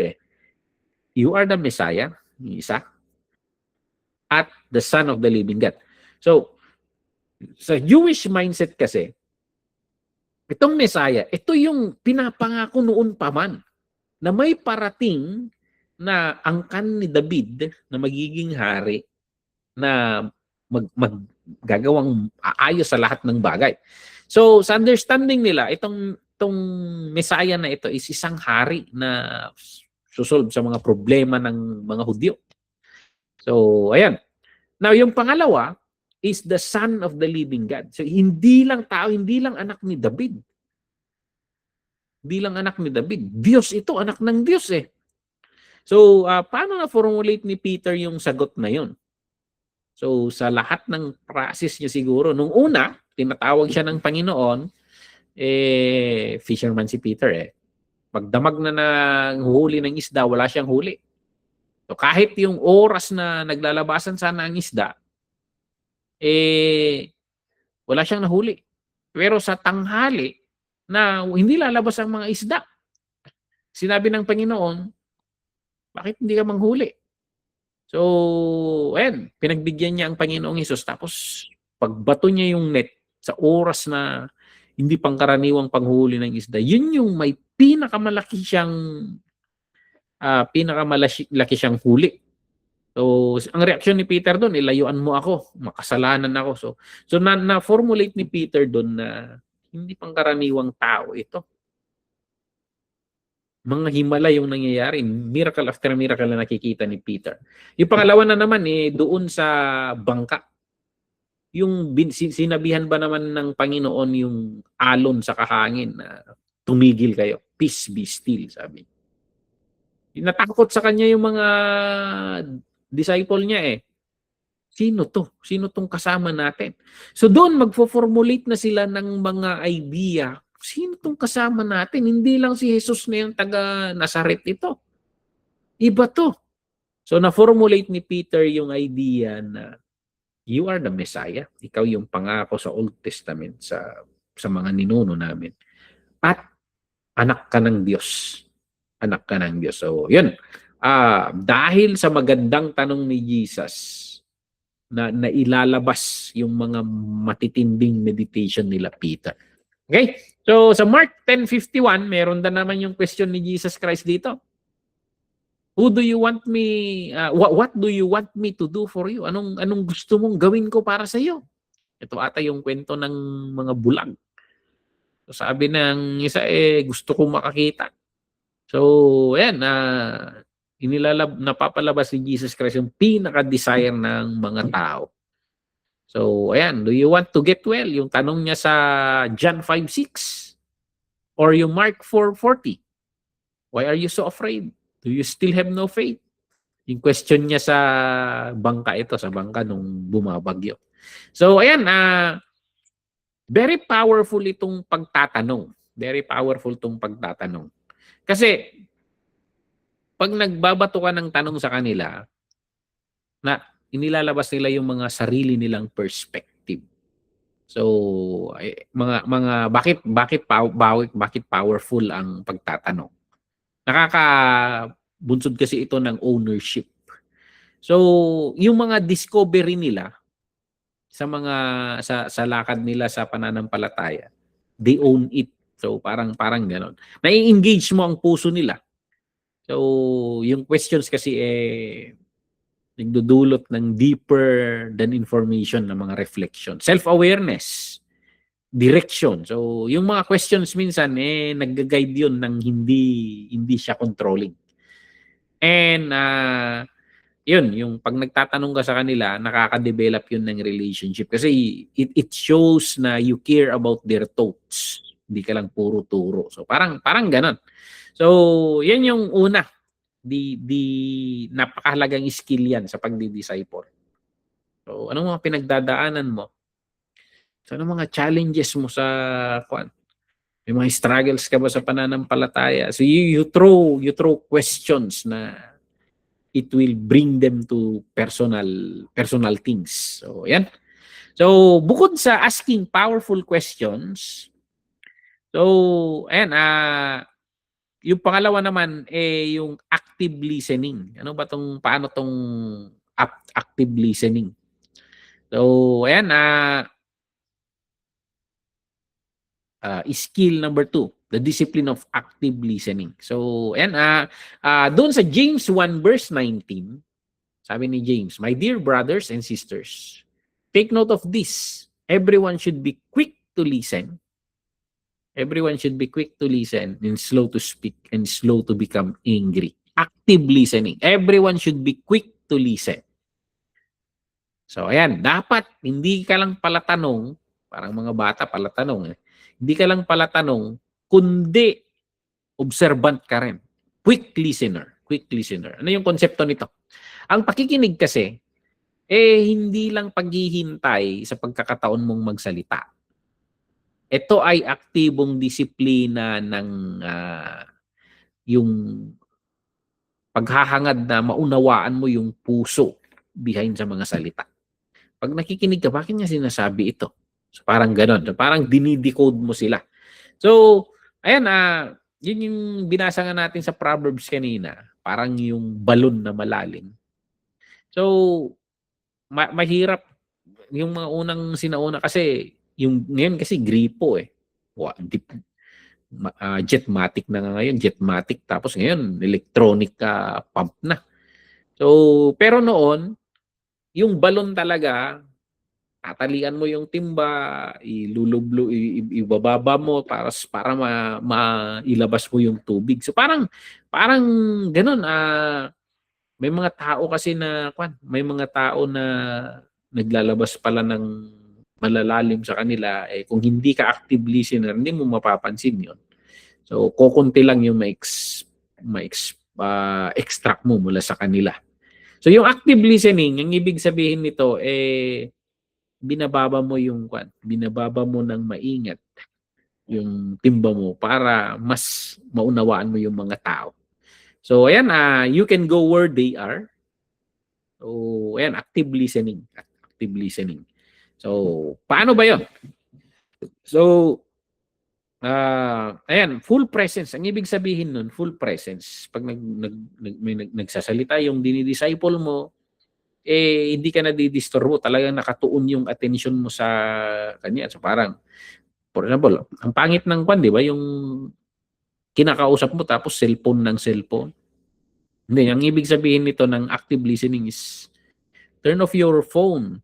You are the Messiah, yung isa, at the Son of the living God. So, sa Jewish mindset kasi, itong Messiah, ito yung pinapangako noon pa man. na may parating na angkan ni David na magiging hari na gagawang aayos sa lahat ng bagay. So sa understanding nila, itong Messiah na ito is isang hari na susolve sa mga problema ng mga Hudyo. So ayan. Now yung pangalawa is the Son of the Living God. So hindi lang tao, hindi lang anak ni David. Hindi lang anak ni David. Diyos ito, anak ng Diyos eh. So paano na-formulate ni Peter yung sagot na yun? So sa lahat ng process niya siguro, nung una, tinatawag siya ng Panginoon, fisherman si Peter eh. Pagdamag na huli ng isda, wala siyang huli. So kahit yung oras na naglalabasan sana ang isda, wala siyang nahuli. Pero sa tanghali na hindi lalabas ang mga isda, sinabi ng Panginoon, bakit hindi ka manghuli? So, ayan, pinagbigyan niya ang Panginoong Hesus. Tapos, pagbato niya yung net sa oras na hindi pangkaraniwang panghuli ng isda, yun yung may pinakamalaki siyang huli. So, ang reaksyon ni Peter doon, ilayuan mo ako, makasalanan ako. So na-formulate ni Peter doon na hindi pangkaraniwang tao ito. Mga himala yung nangyayari, miracle after miracle na nakikita ni Peter. Yung pangalawa na naman doon sa bangka. Yung sinabihan ba naman ng Panginoon yung alon sa kahangin na tumigil kayo, peace be still, sabi. Natakot sa kanya yung mga disciple niya eh. Sino to? Sino tong kasama natin? So doon magfo-formulate na sila ng mga idea. Sino tong kasama natin? Hindi lang si Jesus na yung taga Nazaret ito. Iba to. So na-formulate ni Peter yung idea na you are the Messiah. Ikaw yung pangako sa Old Testament sa mga ninuno namin. At anak ka ng Diyos. Anak ka ng Diyos. So yun. Dahil sa magandang tanong ni Jesus, na ilalabas yung mga matitinding meditation nila Peter. Okay? So sa Mark 10:51, meron na naman yung question ni Jesus Christ dito. Who do you want me what do you want me to do for you? Anong gusto mong gawin ko para sa iyo? Ito ata yung kwento ng mga bulag. So sabi ng isa gusto kong makakita. So ayan napapalabas ni Jesus Christ yung pinaka-desire ng mga tao. So, ayan, do you want to get well? Yung tanong niya sa John 5:6 or yung Mark 4:40. Why are you so afraid? Do you still have no faith? Yung question niya sa bangka nung bumabagyo. So, ayan, very powerful itong pagtatanong. Very powerful itong pagtatanong. Kasi, pag nagbabato ka ng tanong sa kanila, na inilalabas nila yung mga sarili nilang perspective. So bakit powerful ang pagtatanong? Nakakabunsod kasi ito ng ownership. So yung mga discovery nila sa lakad nila sa pananampalataya, they own it. So parang gano'n. Nai-engage mo ang puso nila. So yung questions kasi nagdudulot ng deeper than information na mga reflection. Self-awareness, direction. So, yung mga questions minsan, nag-guide yun ng hindi siya controlling. And, yun, yung pag nagtatanong ka sa kanila, nakaka-develop yun ng relationship. Kasi it shows na you care about their thoughts. Hindi ka lang puro turo. So, parang ganon. So, yan yung una. Di napakahalagang skill yan sa pagdi-disciple. So, anong mga pinagdadaanan mo? So, anong mga challenges mo sa may mga struggles ka ba sa pananampalataya? So, you throw questions na it will bring them to personal things. So, yan. So, bukod sa asking powerful questions, so, ayan, yung pangalawa naman yung active listening. Paano tong active listening? So, ayan, skill number 2. The discipline of active listening. So, ayan, doon sa James 1 verse 19, sabi ni James, "My dear brothers and sisters, take note of this. Everyone should be quick to listen. Everyone should be quick to listen and slow to speak and slow to become angry." Active listening. Everyone should be quick to listen. So, ayan, dapat hindi ka lang pala tanong, parang mga bata pala tanong eh. Hindi ka lang pala tanong, kundi observant ka rin. Quick listener. Quick listener. Ano yung konsepto nito? Ang pakikinig kasi, hindi lang paghihintay sa pagkakataon mong magsalita. Ito ay aktibong disiplina ng yung paghahangad na maunawaan mo yung puso behind sa mga salita. Pag nakikinig ka, bakit niya sinasabi ito? So, parang ganon. So, parang dinidecode mo sila. So, ayan, yun yung binasa nga natin sa Proverbs kanina. Parang yung balon na malalim. So, mahirap yung mga unang sinauna kasi, yung ngayon kasi gripo eh. Jetmatic na nga ngayon. Jetmatic. Tapos ngayon, electronic pump na. So, pero noon, yung balon talaga, tatalian mo yung timba, ibababa mo para mailabas mo yung tubig. So parang ganoon, may mga tao kasi may mga tao na naglalabas pala ng malalalim sa kanila, kung hindi ka active listener, hindi mo mapapansin 'yon. So kokonti lang yung extract mo mula sa kanila. So yung active listening, yung ibig sabihin nito binababa mo ng maingat yung timba mo para mas maunawaan mo yung mga tao. So ayan, you can go where they are. So ayan, active listening. Active listening. So paano ba 'yon? So ayan, full presence. Ang ibig sabihin nun, full presence. Pag nagsasalita yung dinidisciple mo, hindi ka nadidisturbo. Talagang nakatuon yung attention mo sa kanya. So parang, for example, ang pangit ng di ba? Yung kinakausap mo tapos cellphone ng cellphone. Hindi, ang ibig sabihin nito ng active listening is turn off your phone.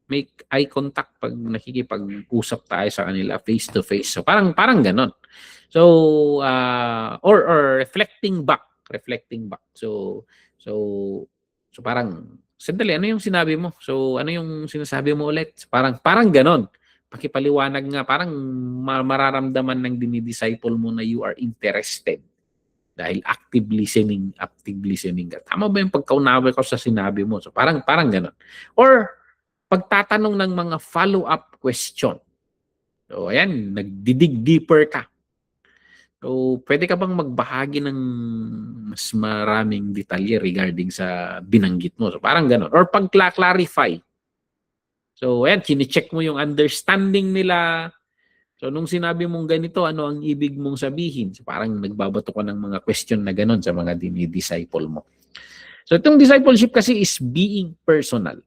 Make eye contact pag nakikipag-usap tayo sa kanila face to face. So parang ganon. So or reflecting back. So parang sandali, ano yung sinabi mo? So ano yung sinasabi mo ulit? So, parang ganon. Pakipaliwanag nga, parang mararamdaman ng dinidisciple mo na you are interested. Dahil active listening ka. Tama ba yung pagkaunawa ko sa sinabi mo? So parang ganon. Or pagtatanong ng mga follow-up question. So, ayan, nagdidig deeper ka. So, pwede ka bang magbahagi ng mas maraming detalye regarding sa binanggit mo? So, parang gano'n. Or pag-clarify. So, ayan, chine-check mo yung understanding nila. So, nung sinabi mong ganito, ano ang ibig mong sabihin? So, parang nagbabato ka ng mga question na gano'n sa mga dinidisciple mo. So, itong discipleship kasi is being personal.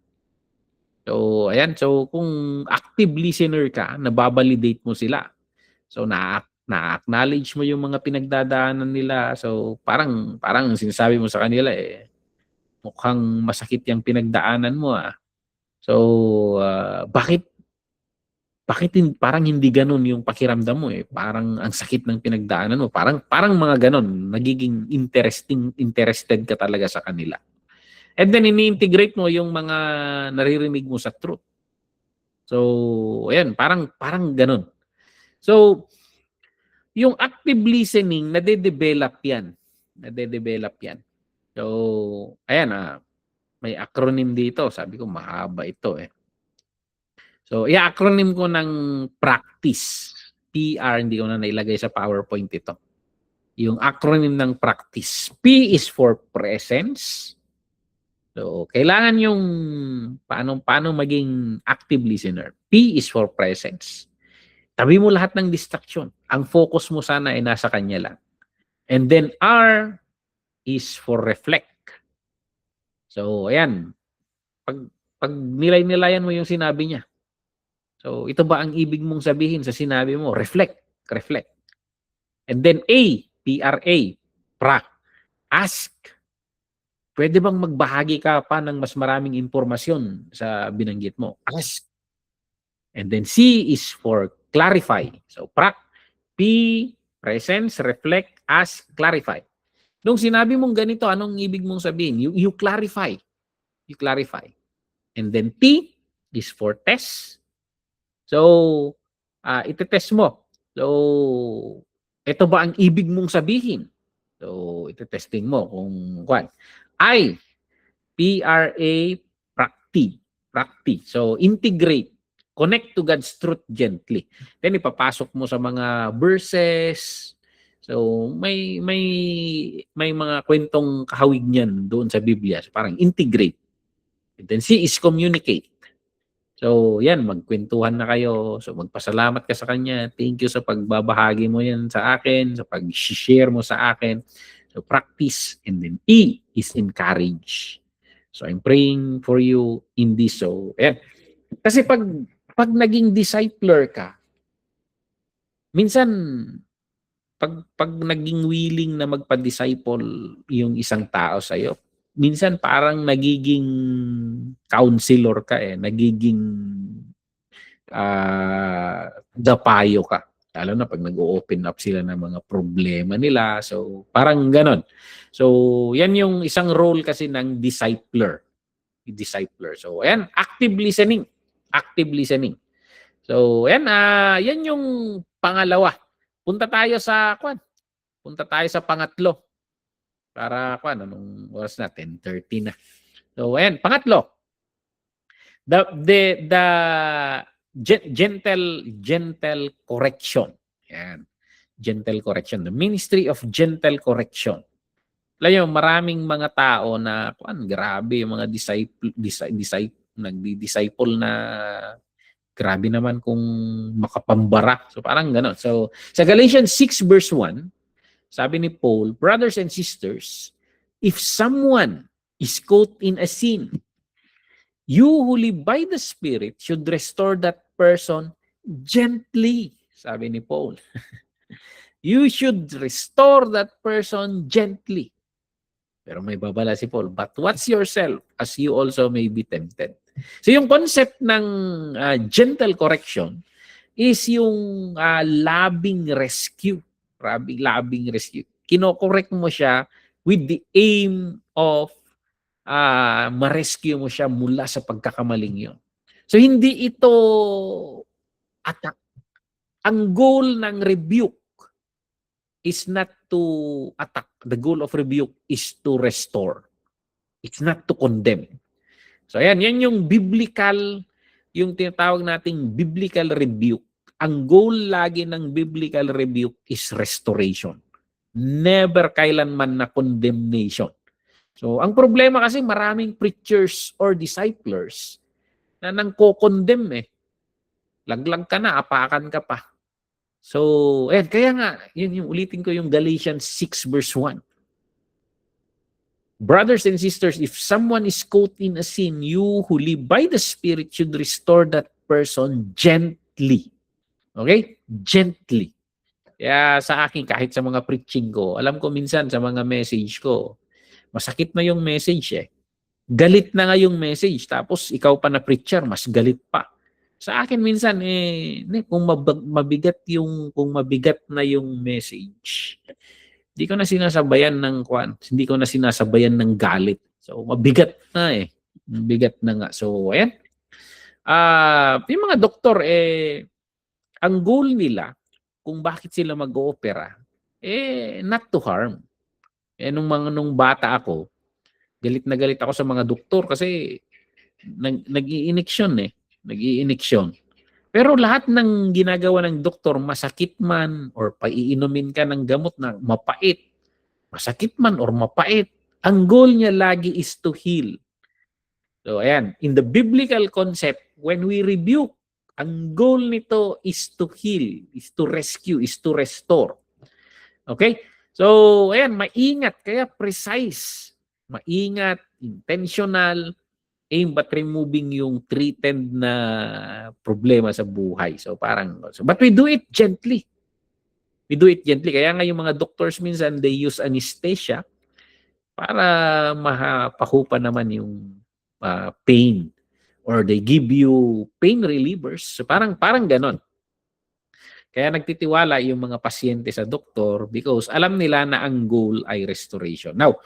So, ayan. So, kung active listener ka, nababalidate mo sila. So, na-acknowledge mo yung mga pinagdadaanan nila. So, parang sinasabi mo sa kanila, mukhang masakit yung pinagdaanan mo. So, bakit parang hindi ganun yung pakiramdam mo Parang ang sakit ng pinagdaanan mo. Parang mga ganun. Nagiging interested ka talaga sa kanila. And then, ini-integrate mo yung mga naririnig mo sa truth. So, ayan, parang ganun. So, yung active listening, nade-develop yan. So, ayan, may acronym dito. Sabi ko, mahaba ito So, i-acronym ko ng practice. PR, hindi ko na nailagay sa PowerPoint ito. Yung acronym ng practice. P is for presence. So, kailangan yung paano maging active listener. P is for presence. Tabi mo lahat ng distraction. Ang focus mo sana ay nasa kanya lang. And then R is for reflect. So, ayan. Pag nilay-nilayan mo yung sinabi niya. So, ito ba ang ibig mong sabihin sa sinabi mo? Reflect. And then A, PRA, pra, ask. Pwede bang magbahagi ka pa ng mas maraming impormasyon sa binanggit mo? Ask. And then C is for clarify. So pra, P, presence, reflect, ask, clarify. Nung sinabi mong ganito, anong ibig mong sabihin? You clarify. You clarify. And then T is for test. So, ite-test mo. So, ito ba ang ibig mong sabihin? So, ite-testing mo kung kwan. I, P-R-A, practi. So, integrate. Connect to God's truth gently. Then, ipapasok mo sa mga verses. So, may mga kwentong kahawig niyan doon sa Biblia. So, parang integrate. And then, C is communicate. So, yan, magkwentuhan na kayo. So, magpasalamat ka sa kanya. Thank you sa pagbabahagi mo yan sa akin, sa pag-share mo sa akin. So, practice. And then E is encourage. So, I'm praying for you in this. So, yan. Kasi pag naging discipler ka, minsan, pag naging willing na magpa-disciple yung isang tao sa'yo, minsan parang nagiging counselor ka nagiging dapayo ka. Lalo na pag nag-open up sila ng mga problema nila. So, parang ganon. So, yan yung isang role kasi ng discipler. So, ayan, active listening. Active listening. So, ayan, yan yung pangalawa. Punta tayo sa pangatlo. Para, anong oras na? 10:30 na. So, ayan, pangatlo. The gentle correction. Yan. Gentle correction. The ministry of gentle correction. Alam nyo, maraming mga tao na, grabe yung mga nagdi-disciple na grabe naman kung makapambara. So parang gano'n. So sa Galatians 6 verse 1, sabi ni Paul, brothers and sisters, if someone is caught in a sin, you who live by the Spirit should restore that person gently. Sabi ni Paul. You should restore that person gently. Pero may babala si Paul, but watch yourself as you also may be tempted. So yung concept ng gentle correction is yung loving rescue. Loving rescue. Kino-correct mo siya with the aim of ma-rescue mo siya mula sa pagkakamaling yun. So hindi ito attack. Ang goal ng rebuke is not to attack. The goal of rebuke is to restore. It's not to condemn. So ayan, yan yung biblical, yung tinatawag nating biblical rebuke. Ang goal lagi ng biblical rebuke is restoration. Never kailanman na condemnation. So ang problema kasi maraming preachers or disciplers na nang ko-condemn Laglag ka na, apakan ka pa. So, kaya nga, yun yung ulitin ko yung Galatians 6 verse 1. Brothers and sisters, if someone is caught in a sin, you who live by the Spirit should restore that person gently. Okay? Gently. Kaya sa akin, kahit sa mga preaching ko, alam ko minsan sa mga message ko, masakit na yung message Galit na nga yung message. Tapos ikaw pa na preacher, mas galit pa. Sa akin minsan kung mabigat na yung message, hindi ko na sinasabayan ng galit. So mabigat na Mabigat na nga. So ayan. Yung mga doktor ang goal nila kung bakit sila mag-oopera not to harm. Nung bata ako, galit na galit ako sa mga doktor kasi nag-i-ineksyon nag-i-ineksyon. Pero lahat ng ginagawa ng doktor, masakit man or paiinumin ka ng gamot na mapait, masakit man or mapait, ang goal niya lagi is to heal. So ayan, in the biblical concept, when we rebuke, ang goal nito is to heal, is to rescue, is to restore. Okay? So ayan, maingat, kaya precise, maingat, intentional, aim at removing yung threatened na problema sa buhay. So parang, but we do it gently. We do it gently. Kaya nga yung mga doctors minsan, they use anesthesia para mapahupa naman yung pain, or they give you pain relievers. So parang ganon. Kaya nagtitiwala yung mga pasyente sa doktor because alam nila na ang goal ay restoration. Now,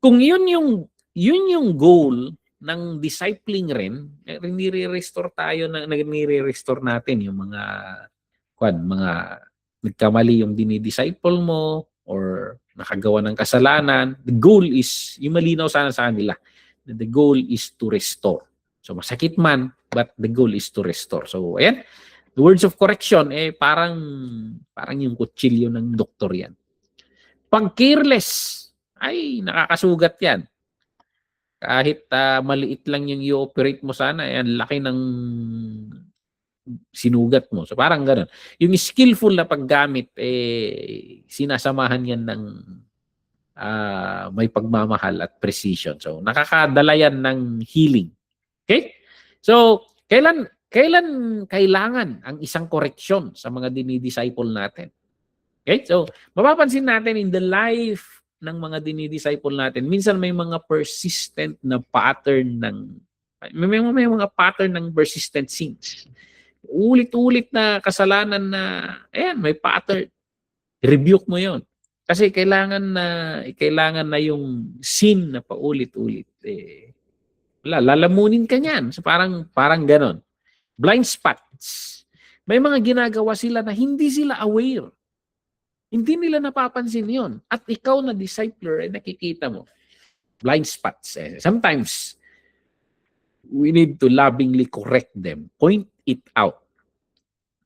kung yun yung goal ng discipling rin, nire-restore tayo, nire-restore natin yung mga nagkamali yung dinidisciple mo or nakagawa ng kasalanan. The goal is, yung malinaw sana sa kanila, the goal is to restore. So masakit man, but the goal is to restore. So ayan, the words of correction, parang yung kutsilyo ng doktor yan. Pag careless, ay nakakasugat yan. Kahit maliit lang yung i-operate mo sana, ang laki ng sinugat mo. So parang gano'n. Yung skillful na paggamit, sinasamahan yan ng may pagmamahal at precision. So nakakadala yan ng healing. Okay? So kailangan ang isang koreksyon sa mga dinidisciple natin? Okay? So mapapansin natin in the life ng mga dinidisciple natin, minsan may mga persistent na pattern may mga pattern ng persistent sins. Ulit-ulit na kasalanan na, ayan, may pattern. Rebuke mo yon. Kasi kailangan na yung sin na paulit-ulit. Lalamunin ka niyan. So parang ganon. Blind spots. May mga ginagawa sila na hindi sila aware. Hindi nila napapansin yon. At ikaw na discipler, nakikita mo. Blind spots. Sometimes, we need to lovingly correct them. Point it out.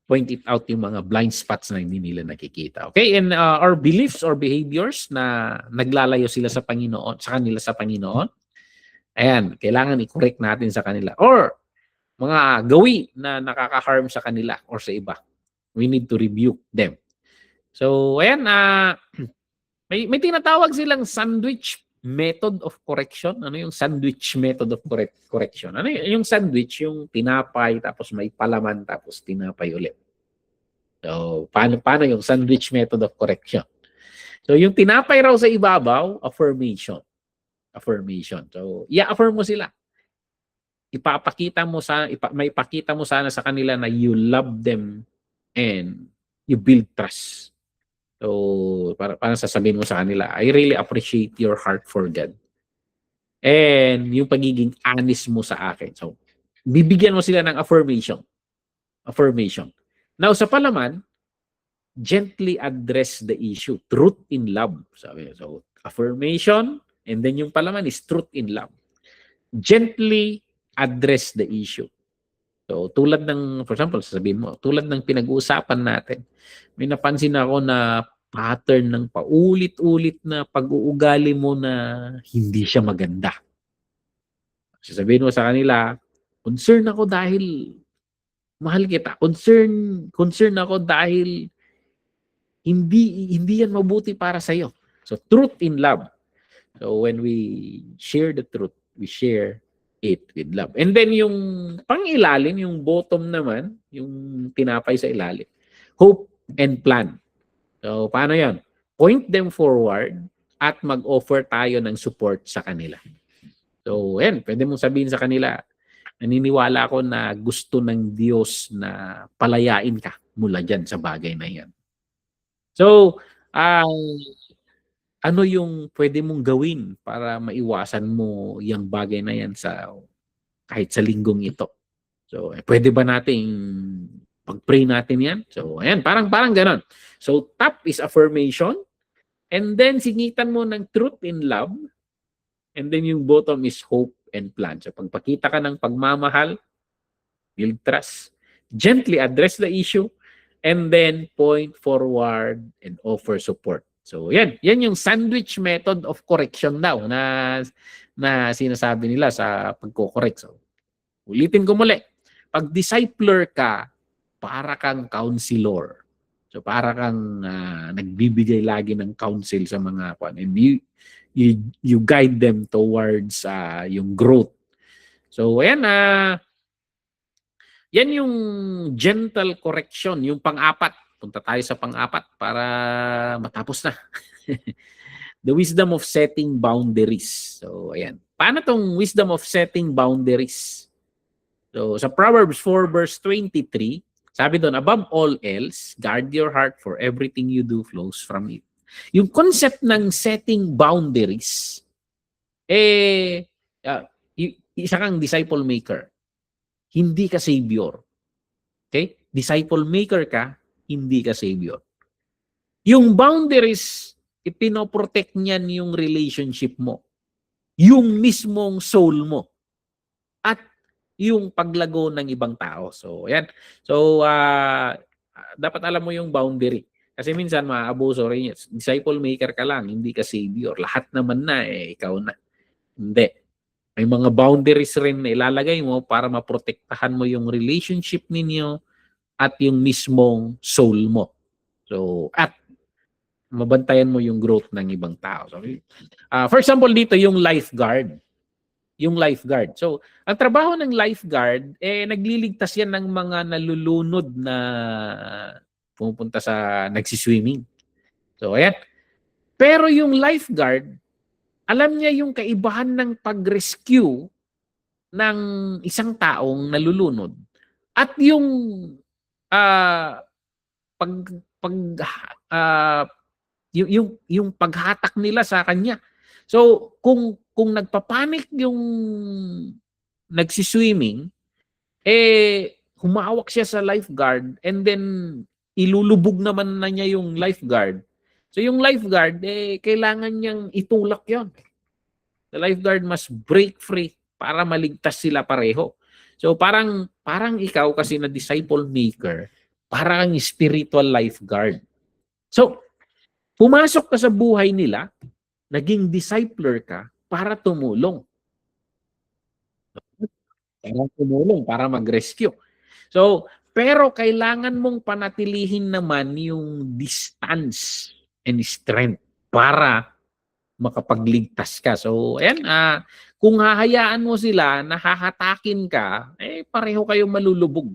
Point it out yung mga blind spots na hindi nila nakikita. Okay? And our beliefs or behaviors na naglalayo sila sa kanila sa Panginoon, ayan, kailangan i-correct natin sa kanila. Or, mga gawi na nakaka-harm sa kanila or sa iba. We need to rebuke them. So, ayan, may tinatawag silang sandwich method of correction. Ano yung sandwich method of correction? Ano yung sandwich? Yung tinapay, tapos may palaman, tapos tinapay ulit. So, paano yung sandwich method of correction? So, yung tinapay raw sa ibabaw, affirmation. Affirmation. So, i-affirm mo sila. May ipakita mo sana sa kanila na you love them and you build trust. So, parang sasabihin mo sa kanila, I really appreciate your heart for God. And yung pagiging honest mo sa akin. So, bibigyan mo sila ng affirmation. Affirmation. Now, sa palaman, gently address the issue. Truth in love. So, affirmation, and then yung palaman is truth in love. Gently address the issue. So, tulad ng, for example, sasabihin mo, tulad ng pinag-uusapan natin, may napansin ako na pattern ng paulit-ulit na pag-uugali mo na hindi siya maganda. Sasabihin mo sa kanila, concern ako dahil mahal kita. Concern ako dahil hindi yan mabuti para sa iyo. So, truth in love. So, when we share the truth, we share it with love. And then yung pang-ilalim, yung bottom naman, yung tinapay sa ilalim. Hope and plan. So, paano yan? Point them forward at mag-offer tayo ng support sa kanila. So, yan. Pwede mong sabihin sa kanila, naniniwala ako na gusto ng Diyos na palayain ka mula dyan sa bagay na yan. So, ano yung pwede mong gawin para maiwasan mo yung bagay na yan kahit sa linggong ito? So, pwede ba nating pag-pray natin yan? So, ayan, parang ganon. So, top is affirmation. And then, singitan mo ng truth in love. And then, yung bottom is hope and plan. So, pagpakita ka ng pagmamahal, build trust, gently address the issue, and then point forward and offer support. So, yan yung sandwich method of correction daw na sinasabi nila sa pagko-correct. So, ulitin ko muli. Pag discipler ka, para kang counselor. So, para kang nagbibigay lagi ng counsel sa mga and you guide them towards yung growth. So, ayan yan yung gentle correction, yung pang-apat. punta tayo sa pang-apat para matapos na. The wisdom of setting boundaries. So, ayan. Paano tong wisdom of setting boundaries? So, sa Proverbs 4 verse 23, sabi doon, above all else, guard your heart for everything you do flows from it. Yung concept ng setting boundaries, isa kang disciple maker. Hindi ka savior. Okay? Disciple maker ka, hindi ka savior. Yung boundaries, ipinoprotect niyan yung relationship mo. Yung mismong soul mo. At yung paglago ng ibang tao. So, ayan. So, dapat alam mo yung boundary. Kasi minsan, maabuso rin yun. Disciple maker ka lang, hindi ka savior. Lahat naman na, ikaw na. Hindi. May mga boundaries rin na ilalagay mo para maprotektahan mo yung relationship ninyo at yung mismong soul mo. So, at mabantayan mo yung growth ng ibang tao. So, for example, dito yung lifeguard. Yung lifeguard. So, ang trabaho ng lifeguard, nagliligtas yan ng mga nalulunod na pumupunta sa nagsiswimming. So, ayan. Pero yung lifeguard, alam niya yung kaibahan ng pag-rescue ng isang taong nalulunod at yung pag yung paghatak nila sa kanya. So kung nagpapanik yung nagsiswimming, humawak siya sa lifeguard and then ilulubog naman na niya yung lifeguard. So yung lifeguard, kailangan niyang itulak yon. The lifeguard must break free para maligtas sila pareho. So parang ikaw kasi na disciple maker, parang spiritual lifeguard. So pumasok ka sa buhay nila, naging discipler ka para tumulong. Para mag-rescue. So, pero kailangan mong panatilihin naman yung distance and strength para makapagligtas ka. So, ayan, kung hahayaan mo sila na hahatakin ka, pareho kayong malulubog.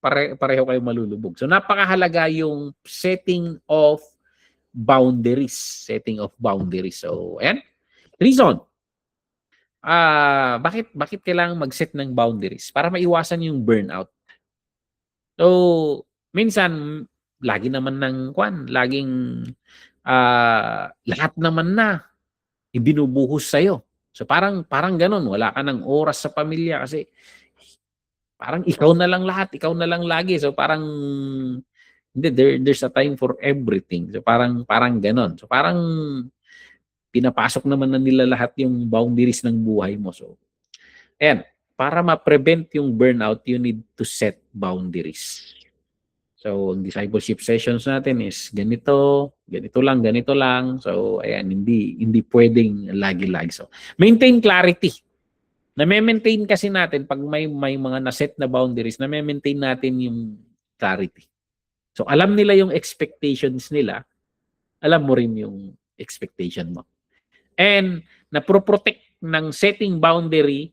Pareho kayong malulubog. So, napakahalaga yung setting of boundaries. Setting of boundaries. So, ayan. Reason. Bakit kailangan mag-set ng boundaries? Para maiwasan yung burnout. So, minsan, lagi naman laging lahat naman na ibinubuhos sa'yo. So, parang ganun. Wala ka ng oras sa pamilya kasi parang ikaw na lang lahat, ikaw na lang lagi. So, parang hindi, there's a time for everything. So, parang ganun. So, parang pinapasok naman na nila lahat yung boundaries ng buhay mo. So, ayan, para ma-prevent yung burnout, you need to set boundaries. So, ang discipleship sessions natin is ganito lang. So, ayan, hindi pwedeng lagi-lagi. So, maintain clarity. Na-maintain kasi natin pag may mga na-set na boundaries, na-maintain natin yung clarity. So, alam nila yung expectations nila, alam mo rin yung expectation mo. And na-protect ng setting boundary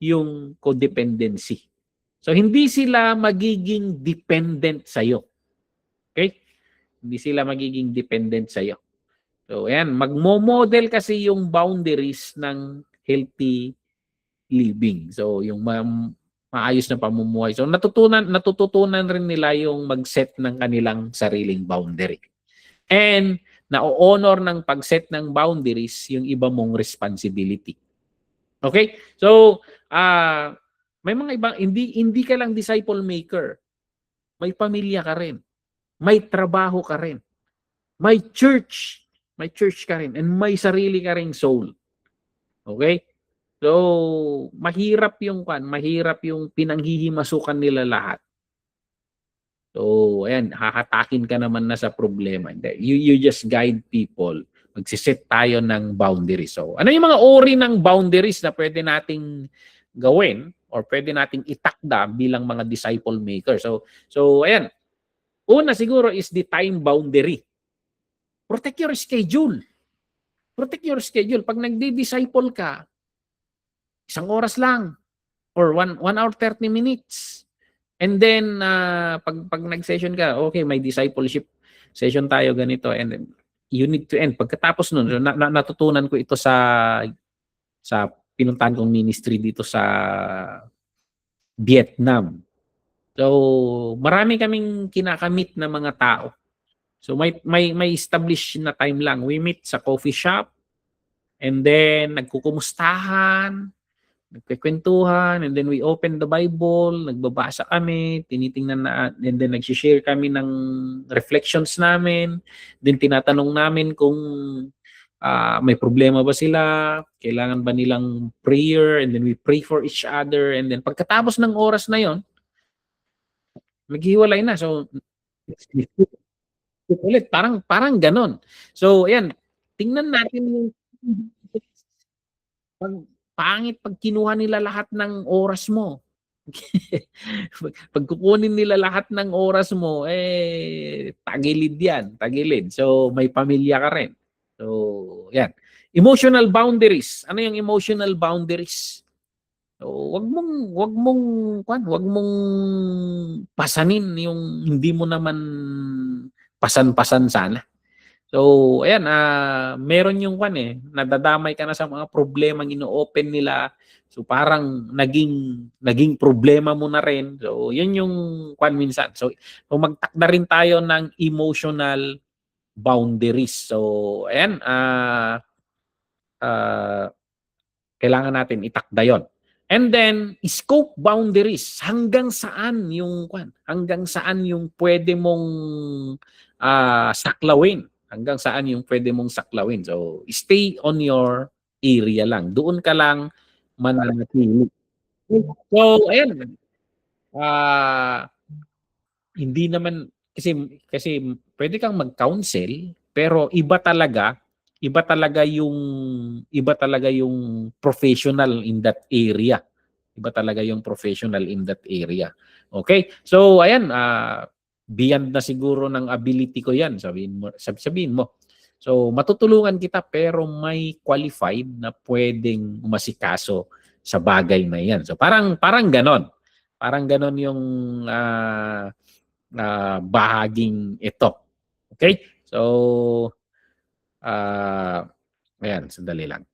yung codependency. So, hindi sila magiging dependent sa'yo. Okay? Hindi sila magiging dependent sa'yo. So, ayan, magmo-model kasi yung boundaries ng healthy living. So, yung maayos na pamumuhay. So, natututunan rin nila yung mag-set ng kanilang sariling boundary. And na-honor ng pag-set ng boundaries yung iba mong responsibility. Okay? So, may mga ibang, hindi ka lang disciple maker. May pamilya ka rin. May trabaho ka rin. May church. May church ka rin. And may sarili ka ring soul. Okay? So, mahirap yung pinanghihimasukan nila lahat. So, ayan, hahatakin ka naman na sa problema. You just guide people. Magsiset tayo ng boundaries. So, ano yung mga uri ng boundaries na pwede nating gawin or pwede nating itakda bilang mga disciple maker? So ayan. Una siguro is the time boundary. Protect your schedule. Protect your schedule. Pag nagdi-disciple ka, 1 oras lang or 1 hour 30 minutes. And then, pag nag-session ka, okay, may discipleship session tayo ganito, and then you need to end. Pagkatapos nun, natutunan ko ito sa pinuntahan kong ministry dito sa Vietnam. So, marami kaming kinakamit na mga tao. So, may establish na time lang. We meet sa coffee shop, and then nagkukumustahan, nagkikwentuhan, and then we open the Bible, nagbabasa kami, tinitingnan na, and then nag-share kami ng reflections namin, then tinatanong namin kung may problema ba sila, kailangan ba nilang prayer, and then we pray for each other, and then pagkatapos ng oras na yon, maghiwalay na. So, ulit, parang ganon. So, ayan, tingnan natin yung pag pangit pag kinuha nila lahat ng oras mo. Pag kukunin nila lahat ng oras mo, tagilid yan, tagilid. So, may pamilya ka rin. So, yan. Emotional boundaries. Ano yung emotional boundaries? So, wag mong pasanin yung hindi mo naman pasan-pasan sana. So, ayan, meron yung nadadamay ka na sa mga problemang ino-open nila. So, parang naging problema mo na rin. So, yun yung minsan. So, magtakda rin tayo ng emotional boundaries. So, ayan, kailangan natin itakda yon. And then, scope boundaries. Hanggang saan yung pwede mong saklawin. Hanggang saan yung pwede mong saklawin. So, stay on your area lang. Doon ka lang mananatili. So, ayan. Hindi naman, kasi pwede kang mag-counsel, pero iba talaga yung professional in that area. Iba talaga yung professional in that area. Okay? So, ayan, beyond na siguro ng ability ko yan, sabihin mo. So, matutulungan kita pero may qualified na pwedeng umasikaso sa bagay na yan. So, parang ganon. Parang ganon yung bahaging ito. Okay? So, ayan, sandali lang.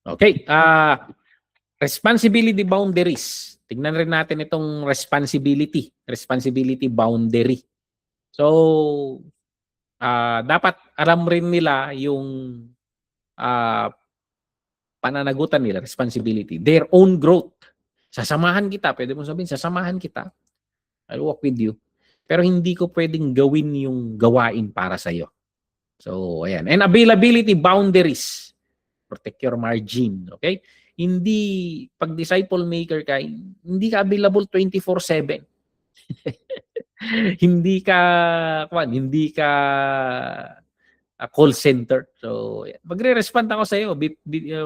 Okay, responsibility boundaries. Tignan rin natin itong responsibility boundary. So, dapat alam rin nila yung pananagutan nila, responsibility, their own growth. Sasamahan kita, pwede mo sabihin, sasamahan kita, I'll walk with you. Pero hindi ko pwedeng gawin yung gawain para sa'yo. So, ayan. And availability boundaries. Protect your margin. Okay? Hindi, pag disciple maker ka, hindi ka available 24/7. hindi ka call center. So, magre-respond ako sa iyo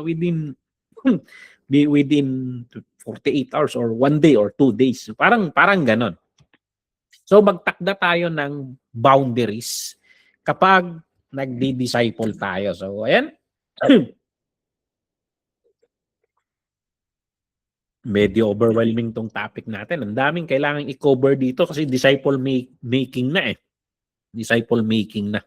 within within 48 hours or 1 day or 2 days. So, parang ganon. So, magtakda tayo ng boundaries kapag nagdi-disciple tayo. So, ayan. Medyo overwhelming tong topic natin. Ang daming kailangang i-cover dito kasi disciple making na Disciple making na.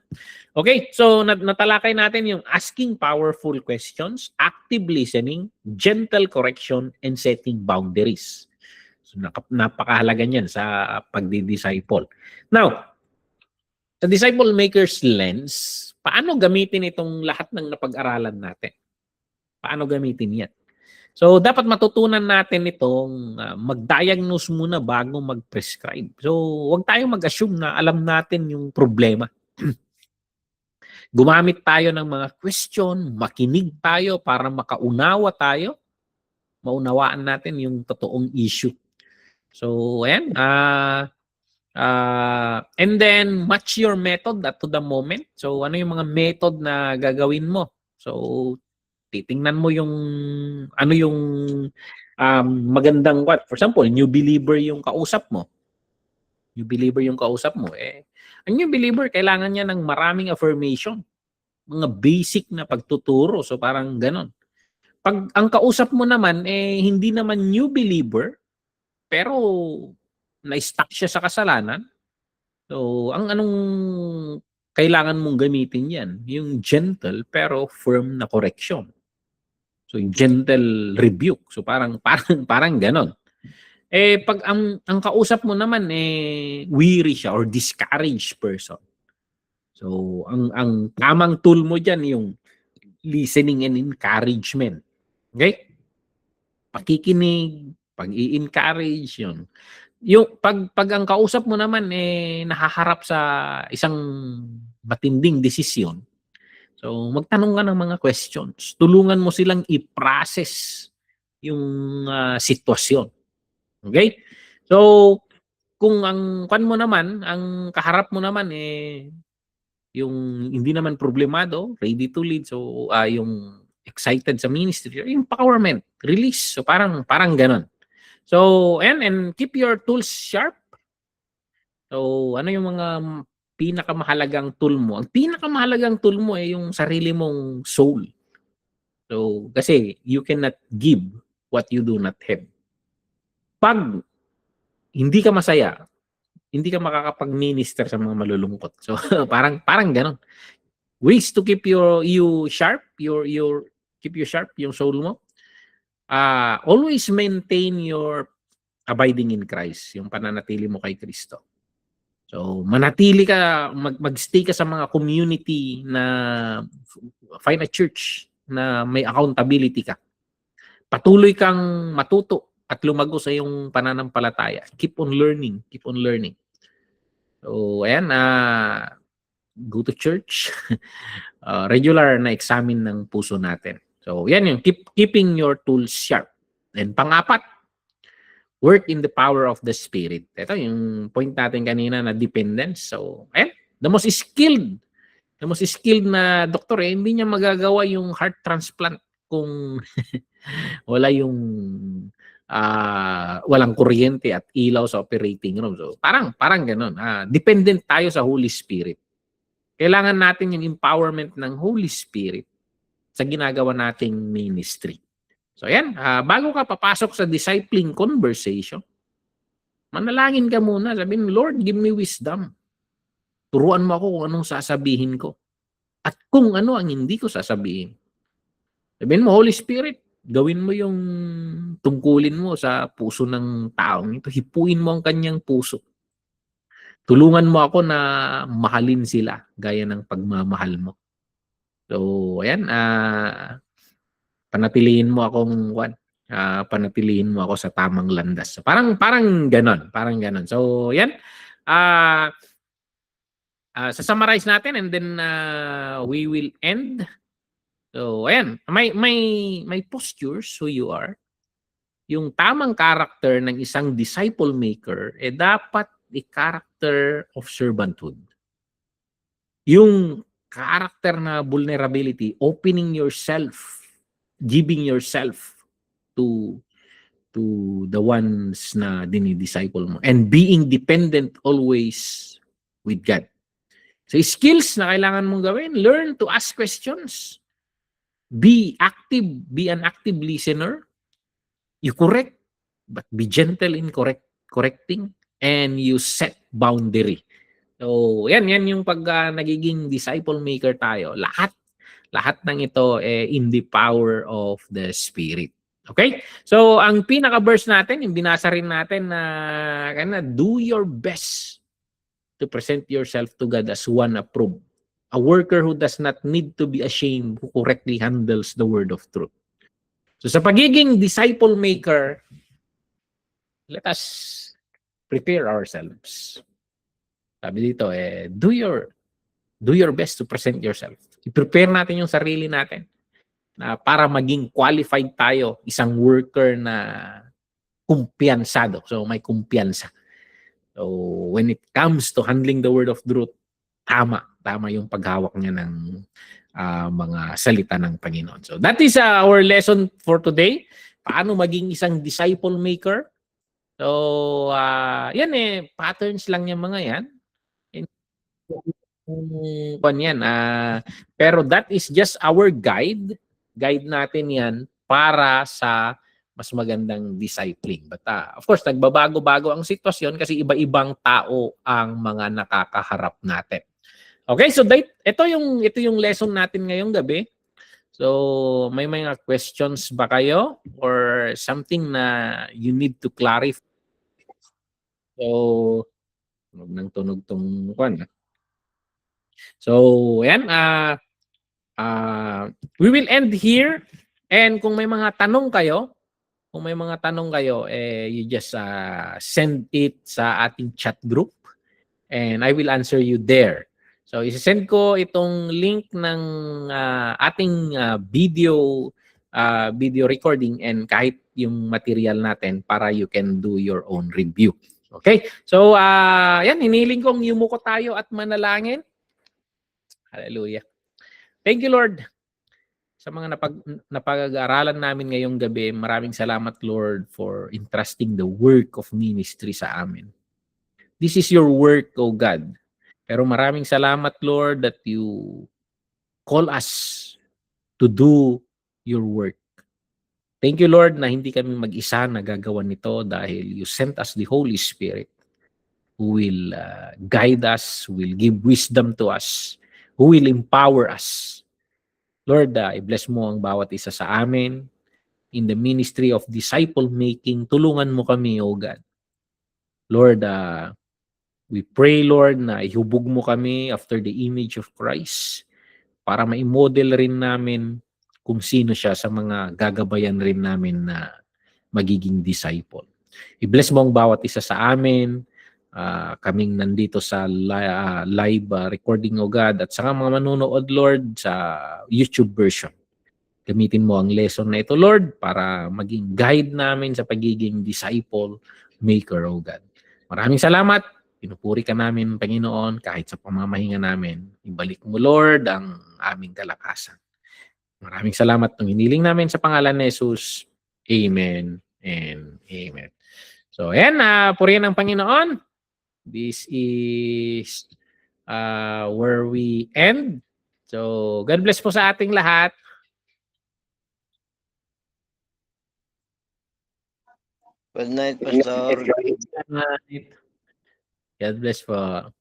Okay, so natalakay natin yung asking powerful questions, active listening, gentle correction, and setting boundaries. So napakahalaga niyan sa pagdi-disciple. Now, sa disciple maker's lens, paano gamitin itong lahat ng napag-aralan natin? Paano gamitin yan? So, dapat matutunan natin itong mag-diagnose muna bago mag-prescribe. So, huwag tayong mag-assume na alam natin yung problema. Gumamit tayo ng mga question, makinig tayo para makaunawa tayo, maunawaan natin yung totoong issue. So, ayan. And then, match your method to the moment. So, ano yung mga method na gagawin mo? So, titingnan mo yung ano yung magandang For example, new believer yung kausap mo. Ang new believer, kailangan niya ng maraming affirmation. Mga basic na pagtuturo. So parang ganon. Pag ang kausap mo naman hindi naman new believer, pero na-stuck siya sa kasalanan, so ang anong kailangan mong gamitin yan? Yung gentle pero firm na correction. So yung gentle rebuke. So parang ganon. Pag ang kausap mo naman weary siya or discouraged person. So ang tamang tool mo diyan yung listening and encouragement. Okay? Pakikinig, pag-i-encourage yun. Yung pag ang kausap mo naman nahaharap sa isang matinding desisyon. So magtanong ka ng mga questions. Tulungan mo silang i-process yung sitwasyon. Okay? So kung ang kan mo naman, ang kaharap mo naman yung hindi naman problemado, ready to lead, so yung excited sa ministry, empowerment, release. So parang ganon. So and keep your tools sharp. So ano yung mga pinakamahalagang tool mo? Ang pinakamahalagang tool mo yung sarili mong soul. So kasi you cannot give what you do not have. Pag hindi ka masaya, hindi ka makakapag-minister sa mga malulungkot. So parang ganon. Ways to keep you sharp, keep you sharp yung soul mo. Always maintain your abiding in Christ, yung pananatili mo kay Kristo. So manatili ka, magstay ka sa mga community na find a church na may accountability ka. Patuloy kang matuto at lumago sa iyong pananampalataya. Keep on learning, keep on learning. So ayan, go to church. Regular na examine ng puso natin. So yan yung keeping your tools sharp. And pang-apat, work in the power of the Spirit. Ito yung point natin kanina na dependence. So ayan, the most skilled na doktor hindi niya magagawa yung heart transplant kung wala yung walang kuryente at ilaw sa operating room. So parang ganoon. Dependent tayo sa Holy Spirit. Kailangan natin yung empowerment ng Holy Spirit sa ginagawa nating ministry. So ayan, bago ka papasok sa discipling conversation, manalangin ka muna. Sabihin, Lord, give me wisdom. Turuan mo ako kung anong sasabihin ko. At kung ano ang hindi ko sasabihin. Sabihin mo, Holy Spirit, gawin mo yung tungkulin mo sa puso ng taong ito. Hipuin mo ang kanyang puso. Tulungan mo ako na mahalin sila gaya ng pagmamahal mo. So, ayan, panatilihin mo ako sa tamang landas. So, parang ganon. So, ayan. Summarize natin and then we will end. So, ayan. May postures who you are. Yung tamang character ng isang disciple maker dapat character of servanthood. Yung character na vulnerability, opening yourself, giving yourself to the ones na dinidisciple mo, and being dependent always with God. So skills na kailangan mong gawin, learn to ask questions, be an active listener, you correct, but be gentle in correcting, and you set boundary. So, yan yung pag nagiging disciple maker tayo. Lahat ng ito in the power of the Spirit. Okay? So, ang pinaka-verse natin, yung binasa rin natin na do your best to present yourself to God as one approved. A worker who does not need to be ashamed, who correctly handles the word of truth. So, sa pagiging disciple maker, let us prepare ourselves. Sabi dito, do your best to present yourself. I-prepare natin yung sarili natin na para maging qualified tayo, isang worker na kumpiyansado. So, may kumpiyansa. So, when it comes to handling the word of truth, tama yung paghawak niya ng mga salita ng Panginoon. So, that is our lesson for today. Paano maging isang disciple maker? So, yan patterns lang yung mga yan. Yan, pero that is just our guide natin yan para sa mas magandang discipling. But of course, nagbabago-bago ang sitwasyon kasi iba-ibang tao ang mga nakakaharap natin. Okay, so ito yung lesson natin ngayong gabi. So, may mga questions ba kayo or something na you need to clarify? So, tunog ng tunog tong kwan. So, ayan, we will end here. And kung may mga tanong kayo, you just send it sa ating chat group and I will answer you there. So, isi-send ko itong link ng ating video recording and kahit yung material natin para you can do your own review. Okay? So, yan, hinihiling kong yumuko tayo at manalangin. Hallelujah. Thank you, Lord. Sa mga napag-aaralan namin ngayong gabi, maraming salamat, Lord, for entrusting the work of ministry sa amin. This is your work, O God. Pero maraming salamat, Lord, that you call us to do your work. Thank you, Lord, na hindi kami mag-isa na gagawa nito dahil you sent us the Holy Spirit who will guide us, who will give wisdom to us, who will empower us. Lord, i-bless mo ang bawat isa sa amin in the ministry of disciple making. Tulungan mo kami, O God. Lord, we pray, Lord, na ihubog mo kami after the image of Christ para ma-model rin namin kung sino siya sa mga gagabayan rin namin na magiging disciple. I-bless mo ang bawat isa sa amin, kaming nandito sa live recording, O God, at saka mga manunood, Lord, sa YouTube version. Gamitin mo ang lesson na ito, Lord, para maging guide namin sa pagiging disciple maker, O God. Maraming salamat. Pinupuri ka namin, Panginoon, kahit sa pamamahinga namin. Ibalik mo, Lord, ang aming kalakasan. Maraming salamat ng hiniling namin sa pangalan ni Jesus. Amen and amen. So, ayan, purihin ng Panginoon. This is where we end. So, God bless po sa ating lahat. Good night, Pastor. God bless po.